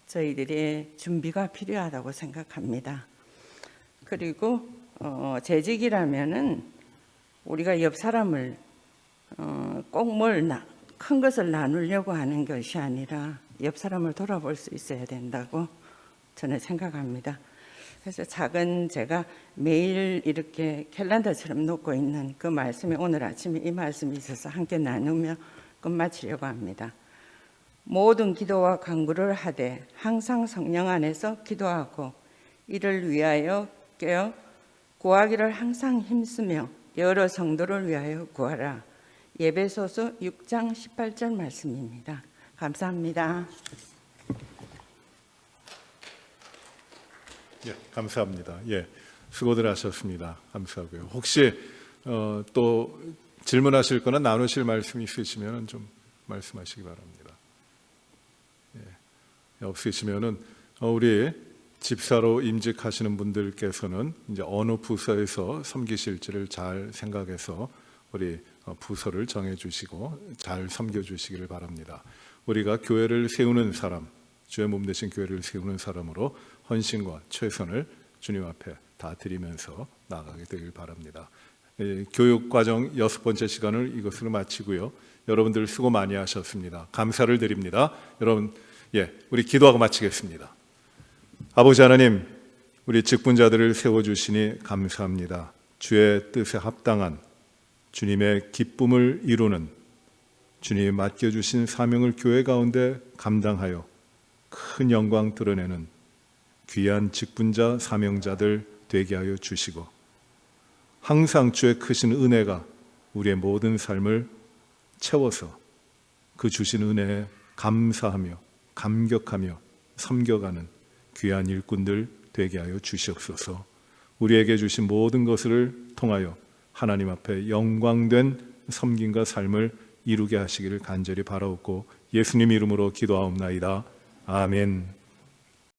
저희들의 준비가 필요하다고 생각합니다. 그리고 재직이라면은 우리가 옆 사람을 꼭 큰 것을 나누려고 하는 것이 아니라 옆 사람을 돌아볼 수 있어야 된다고 저는 생각합니다. 그래서 작은, 제가 매일 이렇게 캘린더처럼 놓고 있는 그 말씀이 오늘 아침에 이 말씀이 있어서 함께 나누며 끝마치려고 합니다. 모든 기도와 간구를 하되 항상 성령 안에서 기도하고 이를 위하여 깨어 구하기를 항상 힘쓰며 여러 성도를 위하여 구하라. 에베소서 6장 18절 말씀입니다. 감사합니다. 예, 감사합니다. 예, 수고들 하셨습니다. 감사하고요. 혹시 또 질문하실 거나 나누실 말씀 있으시면 좀 말씀하시기 바랍니다. 예, 없으시면은 우리 집사로 임직하시는 분들께서는 이제 어느 부서에서 섬기실지를 잘 생각해서 우리 부서를 정해 주시고 잘 섬겨 주시기를 바랍니다. 우리가 교회를 세우는 사람, 주의 몸 되신 교회를 세우는 사람으로 헌신과 최선을 주님 앞에 다 드리면서 나아가게 되길 바랍니다. 교육과정 6번째 시간을 이것으로 마치고요. 여러분들 수고 많이 하셨습니다. 감사를 드립니다. 여러분, 우리 기도하고 마치겠습니다. 아버지 하나님, 우리 직분자들을 세워주시니 감사합니다. 주의 뜻에 합당한 주님의 기쁨을 이루는 주님이 맡겨주신 사명을 교회 가운데 감당하여 큰 영광 드러내는 귀한 직분자 사명자들 되게 하여 주시고, 항상 주의 크신 은혜가 우리의 모든 삶을 채워서 그 주신 은혜에 감사하며 감격하며 섬겨가는 귀한 일꾼들 되게 하여 주시옵소서. 우리에게 주신 모든 것을 통하여 하나님 앞에 영광된 섬김과 삶을 이루게 하시기를 간절히 바라옵고 예수님 이름으로 기도하옵나이다. 아멘.